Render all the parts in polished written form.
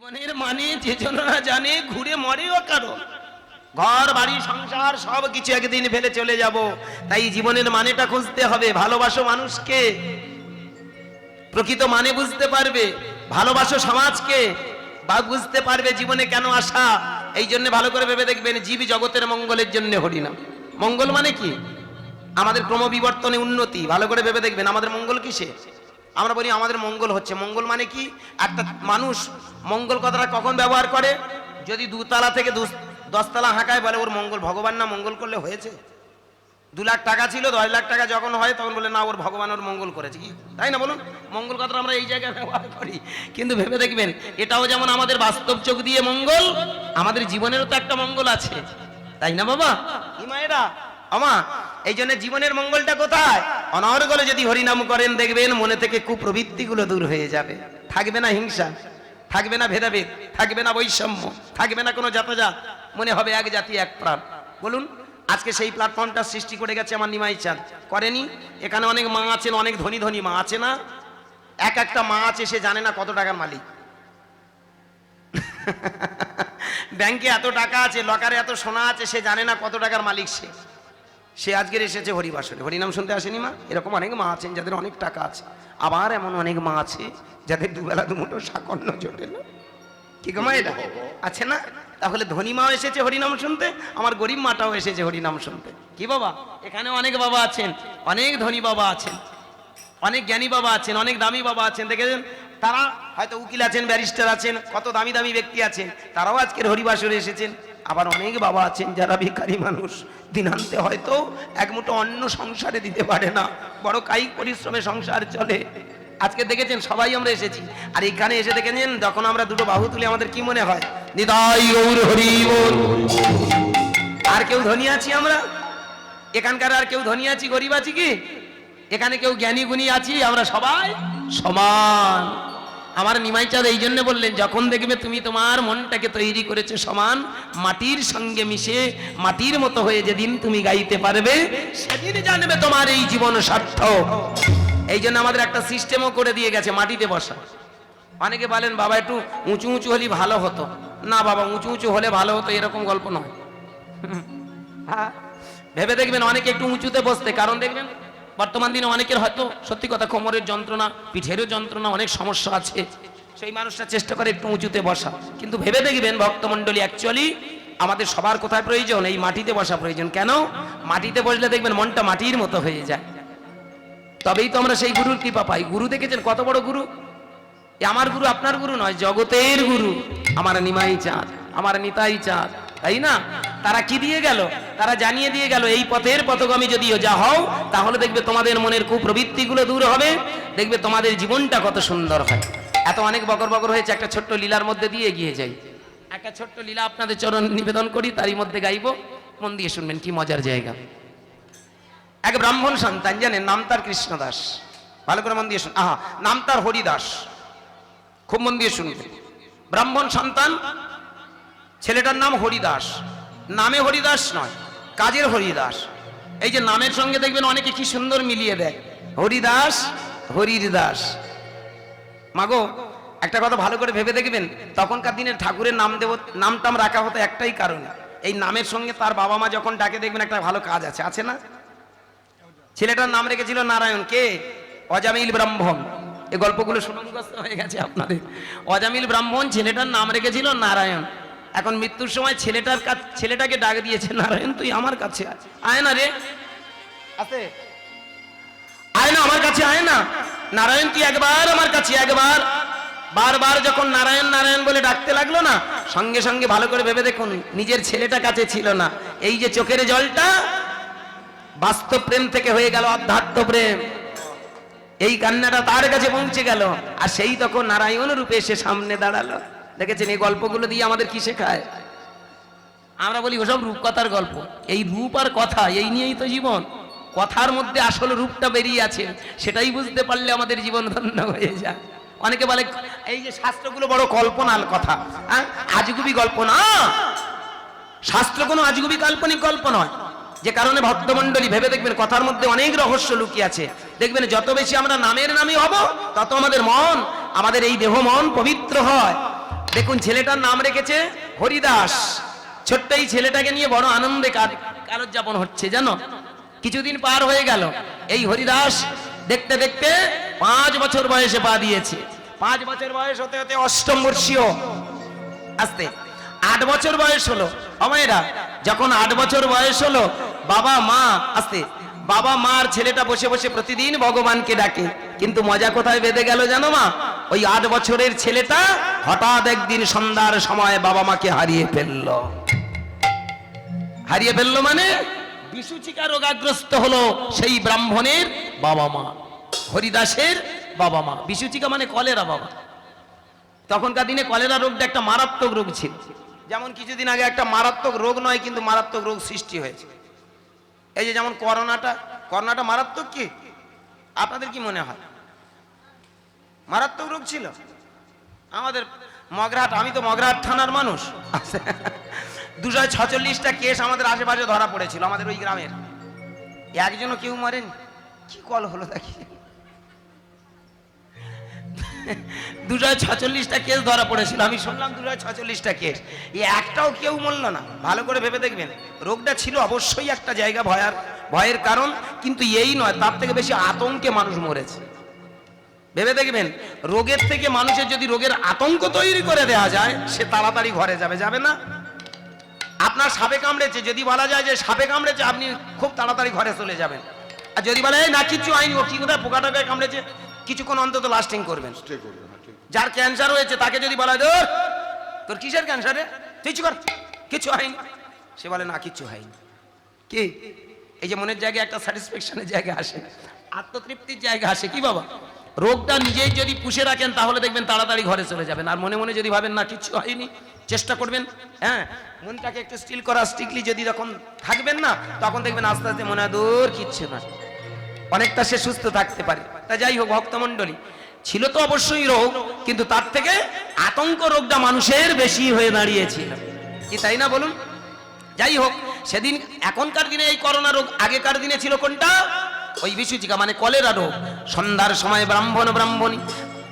জীবনের মানে যে জনরা জানে ঘুরে মরেও কারণ ঘর বাড়ি সংসার সব কিছু একদিন ফেলে চলে যাব। তাই জীবনের মানেটা খুঁজতে হবে। ভালোবাসো মানুষকে, প্রকৃত মানে বুঝতে পারবে। ভালোবাসো সমাজকে, বা বুঝতে পারবে জীবনে কেন আসা। এই জন্য ভালো করে ভেবে দেখবেন, জীব জগতের মঙ্গলের জন্য হরিনাম। মঙ্গল মানে কি? আমাদের ক্রমবিবর্তনে উন্নতি। ভালো করে ভেবে দেখবেন, আমাদের মঙ্গল কিসে? আমরা বলি আমাদের মঙ্গল হচ্ছে। মঙ্গল মানে কি? একটা মানুষ মঙ্গল কথাটা কখন ব্যবহার করে? যদি 2 তলা থেকে 10 তলা হাঁকায়, বলে ওর মঙ্গল। ভগবান না মঙ্গল করলে হয়েছে? 2 লাখ টাকা ছিল, 10 লাখ টাকা যখন হয় তখন বলে না ওর ভগবান ওর মঙ্গল করেছে। কি তাই না বলুন? মঙ্গল কথাটা আমরা এই জায়গায় ব্যবহার করি, কিন্তু ভেবে দেখবেন এটাও যেমন আমাদের বাস্তব চোখ দিয়ে মঙ্গল, আমাদের জীবনেরও তো একটা মঙ্গল আছে, তাই না বাবা? ইমায়েরা আমা, এই জন্য জীবনের মঙ্গলটা কোথায়? অনর্গলে যদি হরিনাম করেন, দেখবেন মনে থেকে কুপ্রবৃত্তিগুলো দূর হয়ে যাবে। থাকবে না হিংসা, থাকবে না ভেদাভেদ, থাকবে না বৈষম্য, থাকবে না কোনো জাতজাত। মনে হবে এক জাতি এক প্রাণ। বলুন, আজকে সেই প্ল্যাটফর্মটা সৃষ্টি করে গেছে আমার নিমাই চাঁদ, করেনি? এখানে অনেক মা আছেন, অনেক ধনী ধনী মা আছে না? একটা মা আছে, সে জানে না কত টাকার মালিক। ব্যাংকে এত টাকা আছে, লকারে এত সোনা আছে, সে জানে না কত টাকার মালিক। সে আজকের এসেছে হরিবাসরে, হরিনাম শুনতে আসেনি মা? এরকম অনেক মা আছেন যাদের অনেক টাকা আছে। আবার এমন অনেক মা আছে যাদের দুবেলা দুমুঠো সাকর্ণ জোটে না। কি গো মা, এটা আছে না? তাহলে ধনী মাও এসেছে হরিনাম শুনতে, আমার গরিব মাটাও এসেছে হরিনাম শুনতে। কি বাবা, এখানে অনেক বাবা আছেন, অনেক ধনী বাবা আছেন, অনেক জ্ঞানী বাবা আছেন, অনেক দামি বাবা আছেন। দেখেছেন, তারা হয়তো উকিল আছেন, ব্যারিস্টার আছেন, কত দামি দামি ব্যক্তি আছেন, তারাও আজকের হরিবাসরে এসেছেন। আবার অনেক বাবা আছেন যারা ভিখারি মানুষ, দিনান্তে হয়তো এক মুঠো অন্ন সংসারে দিতে পারে না, বড় কায়িক পরিশ্রমে সংসার চলে। আজকে দেখেছেন সবাই আমরা এসেছি, আর এখানে এসে দেখেছেন যখন আমরা দুটো বাহু তুলি আমাদের কি মনে হয়? নিতাই গৌর হরি বল। আর কেউ ধনী আছি আমরা? এখানকার আর কেউ ধনী আছি, গরিব আছি কি? এখানে কেউ জ্ঞানী গুণী আছি? আমরা সবাই সমান। আমার নিমাই চাঁদ এই জন্য বললেন, যখন দেখবে তুমি তোমার মনটাকে তৈরি করেছো সমান, মাটির সঙ্গে মিশে মাটির মতো হয়ে যেদিন তুমি গাইতে পারবে, সেদিন জানবে তোমার এই জীবন সার্থক। এই জন্য আমাদের একটা সিস্টেমও করে দিয়ে গেছে, মাটিতে বসা। অনেকে বলেন বাবা একটু উঁচু উঁচু হলে ভালো হতো। না বাবা, উঁচু উঁচু হলে ভালো হতো এরকম গল্প নয়। হ্যাঁ, ভেবে দেখবেন অনেকে একটু উঁচুতে বসতে, কারণ দেখবেন বর্তমান দিনে অনেকের হয়তো সত্যি কথা কোমরের যন্ত্রণা, পিঠেরও যন্ত্রণা, অনেক সমস্যা আছে। সেই মানুষটা চেষ্টা করে একটু উঁচুতে বসা, কিন্তু ভেবে দেখবেন ভক্তমণ্ডলী, অ্যাকচুয়ালি আমাদের সবার কোথায় প্রয়োজন? এই মাটিতে বসা প্রয়োজন। কেন? মাটিতে বসলে দেখবেন মনটা মাটির মতো হয়ে যায়, তবেই তো আমরা সেই গুরুর কৃপা পাই। গুরু দেখেছেন কত বড় গুরু? আমার গুরু আপনার গুরু নয়, জগতের গুরু আমার নিমাই চাঁদ, আমার নিতাই চাঁদ, তাই না? তারা কি দিয়ে গেল? তারা জানিয়ে দিয়ে গেল, এই পথের পথগামী যদিও যা হও, তাহলে দেখবে তোমাদের মনের কুপ্রবৃত্তিগুলো দূর হবে, দেখবে তোমাদের জীবনটা কত সুন্দর হয়। এত অনেক বকর বকর হয়েছে, একটা ছোট্ট লীলার মধ্যে দিয়ে এগিয়ে যাই। একটা ছোট্ট লীলা আপনাদের চরণ নিবেদন করি, তারই মধ্যে গাইব, মন দিয়ে শুনবেন, কি মজার জায়গা। এক ব্রাহ্মণ সন্তান, জানেন নাম তার কৃষ্ণদাস। ভালো করে মন দিয়ে শুন। নাম তার হরিদাস, খুব মন দিয়ে শুনবেন। ব্রাহ্মণ সন্তান, ছেলেটার নাম হরিদাস। নামে হরিদাস নয়, কাজের হরিদাস। এই যে নামের সঙ্গে দেখবেন অনেকে কি সুন্দর মিলিয়ে দেয়, হরিদাস হরির দাস। মাগো, একটা কথা ভালো করে ভেবে দেখবেন, তখনকার দিনের ঠাকুরের নামটাম রাখা হতো একটাই কারণে, এই নামের সঙ্গে তার বাবা মা যখন ডাকে দেখবেন একটা ভালো কাজ আছে, আছে না? ছেলেটার নাম রেখেছিল নারায়ণ। কে? অজামিল ব্রাহ্মণ। এই গল্পগুলো শুনে মুখস্থ হয়ে গেছে আপনাদের। অজামিল ব্রাহ্মণ, ছেলেটার নাম রেখেছিল নারায়ণ। এখন মৃত্যুর সময় ছেলেটাকে ডাক দিয়েছে, নারায়ণ তুই আমার কাছে আয় না রে, আছে আয় না আমার কাছে, আয় না নারায়ণ তুই একবার আমার কাছে, একবার। বারবার যখন নারায়ণ নারায়ণ বলে ডাকতে লাগলো না, সঙ্গে সঙ্গে ভালো করে ভেবে দেখুন, নিজের ছেলেটা কাছে ছিল না। এই যে চোখের জলটা বাস্তব প্রেম থেকে হয়ে গেল আধ্যাত্ম প্রেম, এই কান্নাটা তার কাছে পৌঁছে গেল, আর সেই তখন নারায়ণ রূপে এসে সামনে দাঁড়ালো। দেখেছেন, এই গল্পগুলো দিয়ে আমাদের কি শেখায়? আমরা বলি ওসব রূপকথার গল্প, এই রূপ আর কথা এই নিয়েই তো জীবন। কথার মধ্যে আসল রূপটা বেরিয়ে আছে, সেটাই বুঝতে পারলে আমাদের জীবন ধন্য হয়ে যায়। অনেকে বলে এই যে শাস্ত্রগুলো বড় কল্পনার কথা, আজগুবি গল্প না। শাস্ত্র কোনো আজগুবি কাল্পনিক গল্প নয়, যে কারণে ভক্তমণ্ডলী ভেবে দেখবেন কথার মধ্যে অনেক রহস্য লুকিয়ে আছে। দেখবেন যত বেশি আমরা নামের নামী হব, তত আমাদের মন, আমাদের এই দেহ মন পবিত্র হয়। দেখুন ছেলেটার নাম রেখেছে হরিদাস। ছোট্ট এই ছেলেটাকে নিয়ে বড় আনন্দে কালোজ্জাপন হচ্ছে জানো। কিছুদিন পার হয়ে গেল, এই হরিদাস দেখতে দেখতে 5 বছর বয়সে পা দিয়েছে। 5 বছর বয়স হতে হতে অষ্টম বর্ষীয়, আস্তে 8 বছর বয়স হলো। অমায়েরা যখন 8 বছর বয়স হলো, বাবা মা আস্তে বাবা মার ছেলেটা বসে বসে প্রতিদিন ভগবানকে ডাকে। কিন্তু মজা কোথায় বেঁধে গেল জানো মা? ওই 8 বছরের ছেলেটা হঠাৎ একদিন সন্ধ্যার সময় বাবা মাকে হারিয়ে ফেললো। হারিয়ে ফেললো মানে বিসূচিকা রোগাগ্রস্ত হলো সেই ব্রাহ্মণের বাবা মা, হরিদাসের বাবা মা। বিসূচিকা মানে কলেরা বাবা। তখনকার দিনে কলেরা রোগটা একটা মারাত্মক রোগ ছিল। যেমন কিছুদিন আগে একটা মারাত্মক রোগ নয় কিন্তু মারাত্মক রোগ সৃষ্টি হয়েছে। এই যে যেমন করোনাটা মারাত্মক কি? আপনাদের কি মনে হয়? মারাত্মক রোগ ছিল। আমাদের মগরাহাট, আমি তো মগরাহাট থানার মানুষ, 246টা কেস আমাদের আশেপাশে ধরা পড়েছিল আমাদের ওই গ্রামের। একজনও কেউ মরেন। কি কল হলো দেখি, 246টা কেস ধরা পড়েছিল। আমি শুনলাম 246টা কেস, একটাও কেউ মরল না। ভালো করে ভেবে দেখবেন, রোগটা ছিল অবশ্যই একটা জায়গা ভয়ের কারণ, কিন্তু এই নয়, তার থেকে বেশি আতঙ্কে মানুষ মরেছে। ভেবে দেখবেন, রোগের থেকে মানুষের যদি রোগের আতঙ্ক তৈরি করে দেওয়া যায়, সে তাড়াতাড়ি ঘরে যাবে না? আপনার সাপে কামড়েছে, যদি বলা যায় যে সাপে কামড়েছে, আপনি খুব তাড়াতাড়ি ঘরে চলে যাবেন। আর যদি বলা যায় না কিচ্ছু আইনি, ও কি কোথায় পোকাটাকে কামড়েছে, কিছুক্ষণ অন্তত লাস্টিং করবেন। যার ক্যান্সার হয়েছে তাকে যদি বলা যায় তোর কিসের ক্যান্সার রে, কিছু কর, কিছু হয়নি, সে বলে না কিচ্ছু হয়নি। কি এই যে মনের জায়গায় একটা স্যাটিসফ্যাকশনের জায়গা আসে, আত্মতৃপ্তির জায়গা আসে কি বাবা? রোগটা নিজেই যদি পুষে রাখেন তাহলে দেখবেন তাড়াতাড়ি ঘরে চলে যাবেন। আর মনে মনে যদি ভাবেন না কিচ্ছু হয়নি, চেষ্টা করবেন, হ্যাঁ, মনটাকে একটু স্টিল করা, স্ট্রিক্টলি যদি যখন থাকবেন না, তখন দেখবেন আস্তে আস্তে মনে হয় দূর কিচ্ছু না, অনেকটা সে সুস্থ থাকতে পারে। তা যাই হোক ভক্তমণ্ডলী, ছিল তো অবশ্যই রোগ, কিন্তু তার থেকে আতঙ্ক রোগটা মানুষের বেশি হয়ে দাঁড়িয়েছিল, কি তাই না বলুন? যাই হোক, সেদিন এখনকার দিনে এই করোনা রোগ, আগেকার দিনে ছিল কোনটা? ওই বিসূচিকা মানে কলেরা রোগ। সন্ধ্যার সময় ব্রাহ্মণী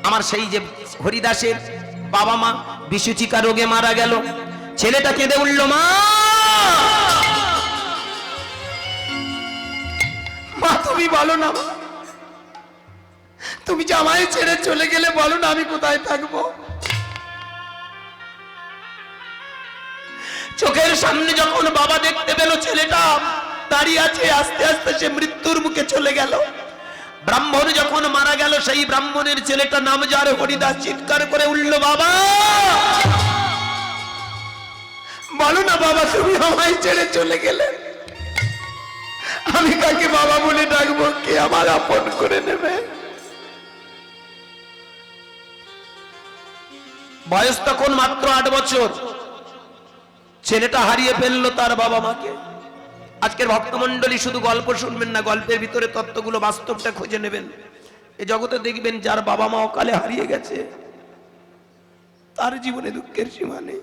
আমার সেই যে হরিদাসের বাবা মা বিসূচিকা রোগে মারা গেল। ছেলেটা কেঁদে উঠল, মা তুমি বলো না, তুমি জামাই ছেড়ে চলে গেলে বলো না আমি কোথায় থাকবো? চোখের সামনে যখন বাবা দেখতে পেল ছেলেটা দাঁড়িয়ে আছে, আস্তে আস্তে সে মৃত্যুর মুখে চলে গেল। ব্রাহ্মণ যখন মারা গেল, সেই ব্রাহ্মণের ছেলেটা নাম যার হরিদাস চিৎকার করে উঠল, বাবা বলো না বাবা তুমি আমায় ছেড়ে চলে গেলে, আমি কাকে বাবা বলে ডাকবো, কে আমার আপন করে নেবে? বয়স তখন মাত্র 8 বছর। ছেলেটা হারিয়ে ফেললো তার বাবা মাকে। আজকের ভক্তমণ্ডলী শুধু গল্প শুনবেন না, গল্পের ভিতরে তত্ত্বগুলো, বাস্তবটা খুঁজে নেবেন। এই জগতে দেখবেন যার বাবা মা অকালে হারিয়ে গেছে, তার জীবনে দুঃখের সীমা নেই।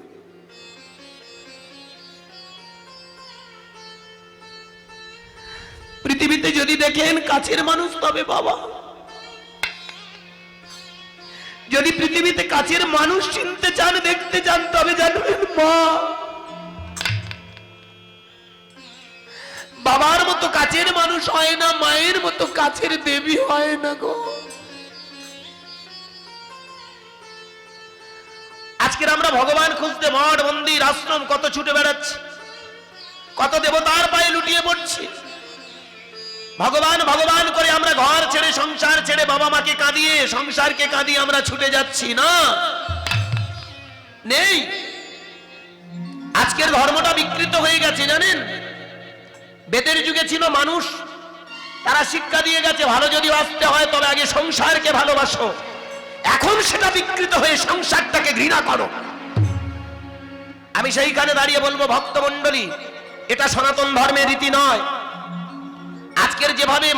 পৃথিবীতে যদি দেখেন কাছের মানুষ তবে বাবা, যদি পৃথিবীতে কাছের মানুষ চিনতে চান, দেখতে চান, তবে জানবেন মা। বাবার মতো কাছের মানুষ হয় না, মায়ের মতো কাছের দেবী হয় না গো। আজকের আমরা ভগবান খুঁজতে মঠ মন্দির আশ্রম কত ছুটে বেড়াচ্ছি, কত দেবতার পায়ে লুটিয়ে পড়ছি। ভগবান ভগবান করে আমরা ঘর ছেড়ে, সংসার ছেড়ে, বাবা মাকে কাঁদিয়ে, সংসারকে কাঁদিয়ে আমরা ছুটে যাচ্ছি না, নেই। আজকের ধর্মটা বিকৃত হয়ে গেছে জানেন। বেদের যুগে ছিল মানুষ, তারা শিক্ষা দিয়ে গেছে ভালো যদি বাঁচতে হয় তবে আগে সংসারকে ভালোবাসো। এখন সেটা বিকৃত হয়ে সংসারটাকে ঘৃণা করো। আমি সেইখানে দাঁড়িয়ে বলবো ভক্তমণ্ডলী, এটা সনাতন ধর্মের রীতি নয়। আজকের যেভাবে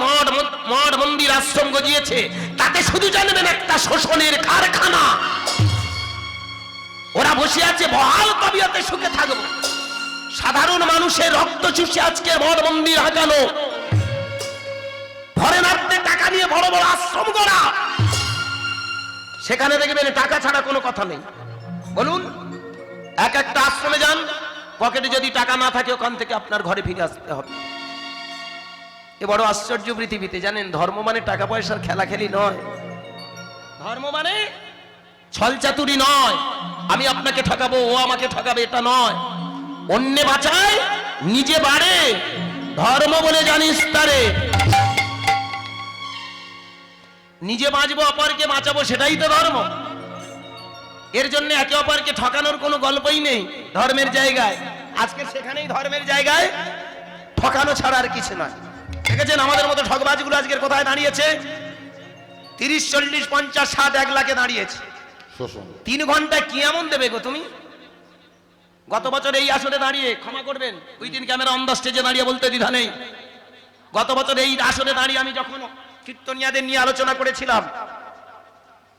মঠ মন্দির আশ্রম গজিয়েছে, তাতে শুধু জানবেন একটা শোষণের কারখানা। ওরা বসে আছে বহাল তবিয়তে সুখে থাকবো, সাধারণ মানুষের রক্ত চুষে আজকে মঠ মন্দির হাজানো, ফরেনারতে টাকা নিয়ে বড় বড় আশ্রম করা, সেখানে দেখবেন টাকা ছাড়া কোনো কথা নেই। বলুন, এক একটা আশ্রমে যান, পকেটে যদি টাকা না থাকে ওখান থেকে আপনার ঘরে ফিরে আসতে হবে। এ বড় আশ্চর্য পৃথিবীতে, জানেন ধর্ম মানে টাকা পয়সার খেলাখেলি নয়, ধর্ম মানে ছলচাতুরি নয়, আমি আপনাকে ঠকাবো ও আমাকে ঠকাবে এটা নয়। অন্যে বাঁচায় নিজে বাড়ে, ধর্ম বলে জানিস তারে। নিজে বাঁচবো অপরকে বাঁচাবো, সেটাই তো ধর্ম। এর জন্য একে অপরকে ঠকানোর কোনো গল্পই নেই ধর্মের জায়গায়। আজকে সেখানেই ধর্মের জায়গায় ঠকানো ছাড়া আর কিছু নয়। দেখেছেন আমাদের মতো ঠকবাজগুলো আজকের কোথায় দাঁড়িয়েছে? 30, 40, 50, 60, 1 লাখে দাঁড়িয়েছে। 3 ঘন্টায় কি এমন দেবে গো তুমি? গত বছর এই আসরে দাঁড়িয়ে, ক্ষমা করবেন উইদিন ক্যামেরা অন দ্য স্টেজে দাঁড়িয়ে বলতে দ্বিধা নেই, গত বছর এই আসরে দাঁড়িয়ে আমি যখন কীর্তনিয়াদের নিয়ে আলোচনা করেছিলাম,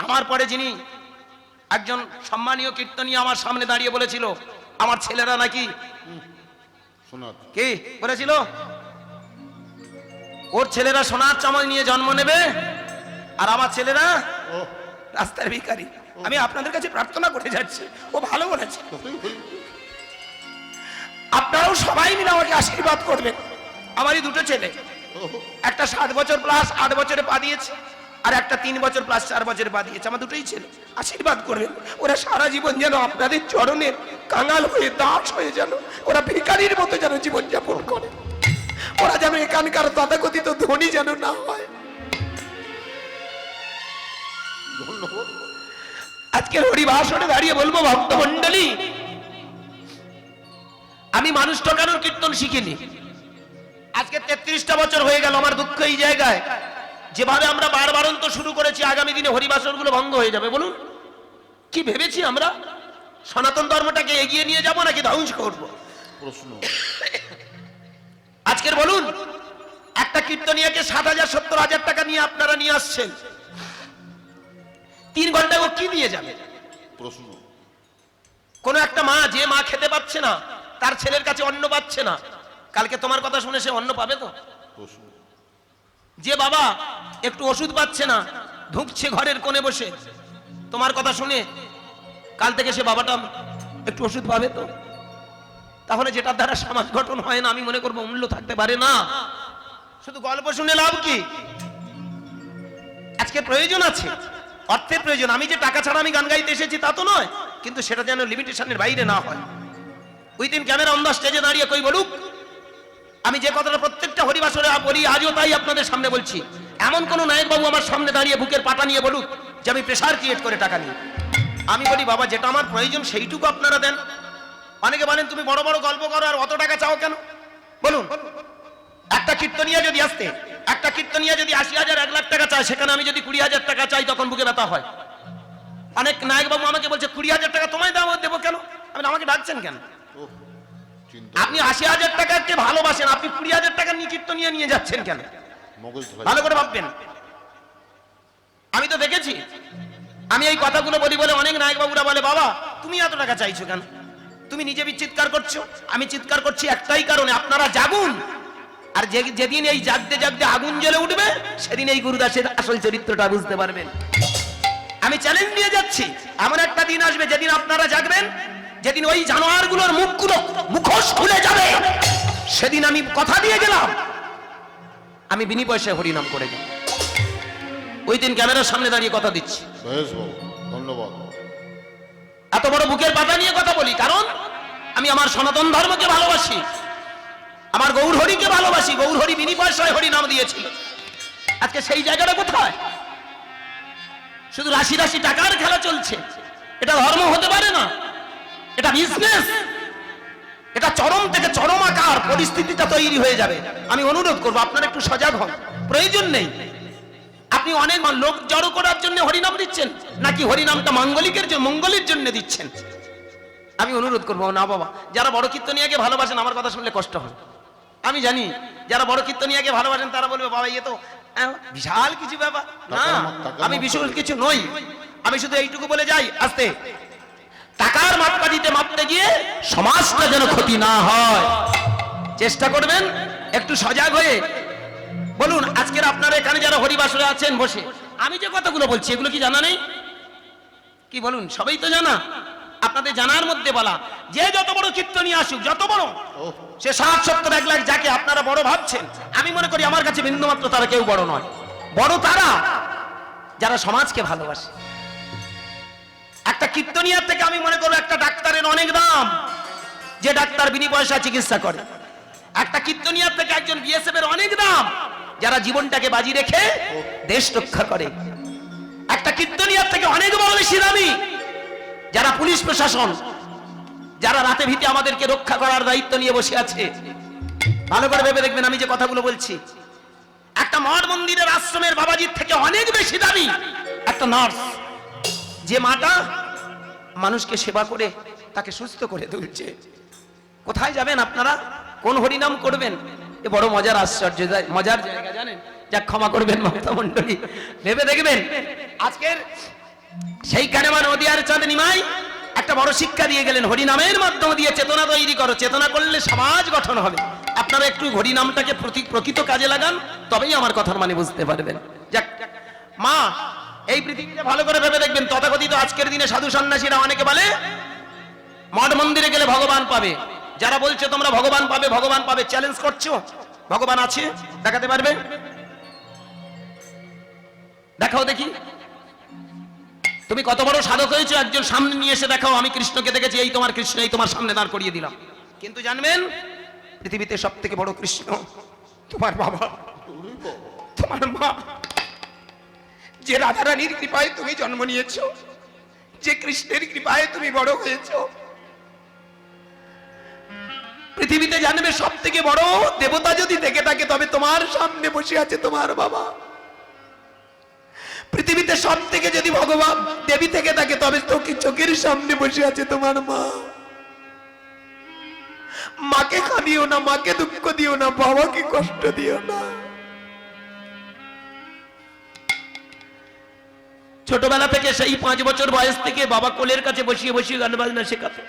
আমার পরে যিনি একজন সম্মানীয় কীর্তনিয়া আমার সামনে দাঁড়িয়ে বলেছিল, আমার ছেলেরা নাকি কি বলেছিল, ওর ছেলেরা সোনার চামচ নিয়ে জন্ম নেবে আর আমার ছেলেরা রাস্তার ভিখারি। আমি আপনাদের কাছে প্রার্থনা করে যাচ্ছি, ও ভালো বলেছে। আপনারাও সবাই মিলে আমাকে আশীর্বাদ করবেন। আমারই 2টো ছেলে, একটা 7 বছর প্লাস 8 বছরে পা দিয়েছে, আর একটা 3 বছর প্লাস 4 বছরে পা দিয়েছে। আমার 2টোই ছেলে, আশীর্বাদ করবেন। ওরা সারা জীবন যেন আপনাদের চরণের কাঙাল হয়ে, দাস হয়ে, যেন ওরা ভিখারির মতো যেন জীবনযাপন করে। ওরা যেন এখানকার তথাকথিত ধনী যেন না হয়। আজকের হরিবাসরে দাঁড়িয়ে বলবো, ভক্তমণ্ডলী, আমি মানুষ ঠকানোর কীর্তন শিখিনি। আজকে 33টা বছর হয়ে গেল। আমার দুঃখ এই জায়গায়, যেভাবে আমরা বারবারন্ত শুরু করেছি, আগামী দিনে হরিবাসর গুলো ভঙ্গ হয়ে যাবে। বলুন, কি ভেবেছি আমরা? সনাতন ধর্মটাকে এগিয়ে নিয়ে যাব নাকি ধ্বংস করব? প্রশ্ন। আজকের বলুন, একটা কীর্তনিয়াকে 60,000, 70,000 টাকা নিয়ে আপনারা নিয়ে আসছেন, 3 ঘন্টায় ও কি নিয়ে যাবে? প্রশ্ন। কোন একটা মা, যে মা খেতে পাচ্ছে না, তার ছেলের কাছে অন্ন পাচ্ছে না, কালকে তোমার কথা শুনে সে অন্ন পাবে তো? প্রশ্ন। যে বাবা একটু ওষুধ পাচ্ছে না, ধুঁকছে ঘরের কোণে বসে, তোমার কথা শুনে কাল থেকে সে বাবাটা একটু ওষুধ পাবে তো? তাহলে যেটার দ্বারা সমাজ গঠন হয় না, আমি মনে করবো মূল্য থাকতে পারে না। শুধু গল্প শুনে লাভ কি? আজকে প্রয়োজন আছে, অর্থের প্রয়োজন। আমি যে টাকা ছাড়া আমি গান গাইতে এসেছি তা তো নয়, কিন্তু সেটা যেন লিমিটেশনের বাইরে না হয়। উইদিন ক্যামেরা অন দ্য স্টেজে দাঁড়িয়ে কই বলুক, আমি যে কথাটা প্রত্যেকটা হরিবাসরে বলি, আজও তাই আপনাদের সামনে বলছি। এমন কোন নায়ক বাবু আমার সামনে দাঁড়িয়ে বুকের পাটা নিয়ে বলুক যে আমি প্রেসার ক্রিয়েট করে টাকা নিই। আমি বলি, বাবা যেটা আমার প্রয়োজন সেইটুকু আপনারা দেন। অনেকে বলেন তুমি বড় বড় গল্প করো আর অত টাকা চাও কেন? বলুন, একটা কীর্তনিয়া যদি আসতে, একটা কীর্তনিয়া যদি 80,000, 1 লাখ টাকা চায়, সেখানে আমি যদি 20,000 টাকা চাই, তখন বুকে ব্যথা হয়। অনেক নায়ক বাবু আমাকে বলছে 20,000 টাকা তোমায় দেবো কেন? আমি আমাকে ডাকছেন কেন? আপনি 80,000 টাকাকে ভালোবাসেন, আপনি 20,000 টাকা নিয়ে কীর্তনিয়া নিয়ে যাচ্ছেন কেন? ভালো করে ভাববেন। আমি তো দেখেছি, আমি এই কথাগুলো বলি বলে অনেক নায়ক বাবুরা বলে, বাবা তুমি এত টাকা চাইছো কেন? তুমি নিজে চিৎকার করছো, আমি চিৎকার করছি একটাই কারণে, আপনারা জাগুন। আর যেদিন এই জাগতে জাগতে আগুন জ্বলে উঠবে, সেদিন এই গুরুদাসের আসল চরিত্রটা বুঝতে পারবেন। আমি চ্যালেঞ্জ দিয়ে যাচ্ছি, এমন একটা দিন আসবে যেদিন আপনারা জাগবেন, যেদিন ওই জানোয়ারগুলোর মুখোশ খুলে যাবে, সেদিন আমি কথা দিয়ে গেলাম, আমি বিনি পয়সায় হরিনাম করে যাব। ওই দিন ক্যামেরার সামনে দাঁড়িয়ে কথা দিচ্ছি। ধন্যবাদ। এত বড় বুকের পাতা নিয়ে কথা বলি, কারণ আমি আমার সনাতন ধর্মকে ভালোবাসি, আমার গৌর হরিকে ভালোবাসি। গৌর হরি বিনি পয়সায় হরিনাম দিয়েছিল। আজকে সেই জায়গাটা কোথায়? শুধু রাশি রাশি টাকার খেলা চলছে। এটা ধর্ম হতে পারে না, এটা বিজনেস। এটা চরম থেকে চরম আকার পরিস্থিতিটা তৈরি হয়ে যাবে। আমি অনুরোধ করবো আপনারা একটু সজাগ হন। প্রয়োজন নেই আপনি অনেক লোক জড়ো করার জন্য হরিনাম দিচ্ছেন, নাকি হরিনামটা মঙ্গলের জন্য দিচ্ছেন। আমি অনুরোধ করবো, না বাবা, যারা বড় কীর্তনিয়াকে ভালোবাসেন, আমার কথা শুনলে কষ্ট হয়। আমি জানি যারা বড় কীর্তনিয়াকে ভালোবাসেন তারা বলবে, বাবা ইয়ে তো বিশাল কিছু ব্যাপার না। আমি বিশাল কিছু নই। আমি শুধু এইটুকু বলে যাই, আস্তে টাকার মাপকা দিতে মাপতে গিয়ে সমাজটা যেন ক্ষতি না হয়, চেষ্টা করবেন একটু সজাগ হয়ে। বলুন, আজকের আপনারা এখানে যারা হরিবাসরে আছেন বসে, আমি যে কথাগুলো বলছি এগুলো কি জানা নেই? কি বলুন, সবাই তো জানা। আপনাদের জানার মধ্যে বলা, যে যত বড় কীর্তনী আসুক, যত বড় সে 60-70-1 লাখ যাকে আপনারা বড় ভাবছেন, আমি মনে করি আমার কাছে বিন্দুমাত্র তারা কেউ বড় নয়। বড় তারা যারা সমাজকে ভালোবাসে। একটা কীর্তনিয়ার থেকে আমি মনে করবো একটা ডাক্তারের অনেক দাম, যে ডাক্তার বিনি পয়সা চিকিৎসা করে। একটা কীর্তনিয়ার থেকে একজন বিএসএফ এর অনেক দাম, যারা জীবনটাকে বাজি রেখে দেশ রক্ষা করে। একটা কীর্তনিয়ার থেকে অনেক বড় বেশি দামি যারা পুলিশ প্রশাসন, যারা রাতে ভিতে আমাদেরকে রক্ষা করার দায়িত্ব নিয়ে বসে আছে। ভালো করে ভেবে দেখবেন আমি যে কথাগুলো বলছি। একটা মঠ মন্দিরের আশ্রমের বাবাজির থেকে অনেক বেশি দামি একটা নার্স, যে মাটা মানুষকে সেবা করে তাকে সুস্থ করে তুলছে। কোথায় যাবেন আপনারা? কোন হরিনাম করবেন? এ বড় মজার আশ্চর্য, মজার জায়গা জানেন? যা ক্ষমা করবেন মমতা মণ্ডলী, ভেবে দেখবেন আজকের সেই কানেমান নদিয়ার চাঁদ নিমাই একটা বড় শিক্ষা দিয়ে গেলেন, হরিনামের মাধ্যম দিয়ে চেতনা তৈরি করো, চেতনা করলে সমাজ গঠন হবে। আপনারা একটু হরিনামটাকে প্রকৃত কাজে লাগান, তবেই আমার কথার মানে বুঝতে পারবেন। যাক মা, এই পৃথিবীতে ভালো করে ভেবে দেখবেন, তথাকথিত আজকের দিনে সাধু সন্ন্যাসীরা অনেকে বলে মঠ মন্দিরে গেলে ভগবান পাবে। যারা বলছে তোমরা ভগবান পাবে, ভগবান পাবে, চ্যালেঞ্জ করছো। ভগবান আছে? দেখাতে পারবে? দেখাও দেখি। তুমি কত বড় সাধক হয়েছো, একজন সামনে নিয়ে এসে দেখাও, আমি কৃষ্ণকে দেখেছি, এই তোমার কৃষ্ণ, এই তোমার সামনে দাঁড় করিয়ে দিলাম। কিন্তু জানবেন পৃথিবীতে সব থেকে বড় কৃষ্ণ তোমার বাবা, তোমার মা, যে রাধারানীর কৃপায় তুমি জন্ম নিয়েছো, যে কৃষ্ণের কৃপায় তুমি বড় হয়েছো। পৃথিবীতে জানবে সব থেকে বড় দেবতা যদি থেকে থাকে তবে তোমার সামনে বসে আছে তোমার বাবা। পৃথিবীতে সব থেকে যদি ভগবান দেবী থেকে থাকে তবে তোকে চোখের সামনে বসে আছে তোমার মা। মাকে কাঁদিও না, মাকে দুঃখ দিও না, বাবাকে কষ্ট দিও না। ছোটবেলা থেকে সেই 5 বছর বয়স থেকে বাবা কোলের কাছে বসিয়ে বসিয়ে গান বাজনা শেখাতো।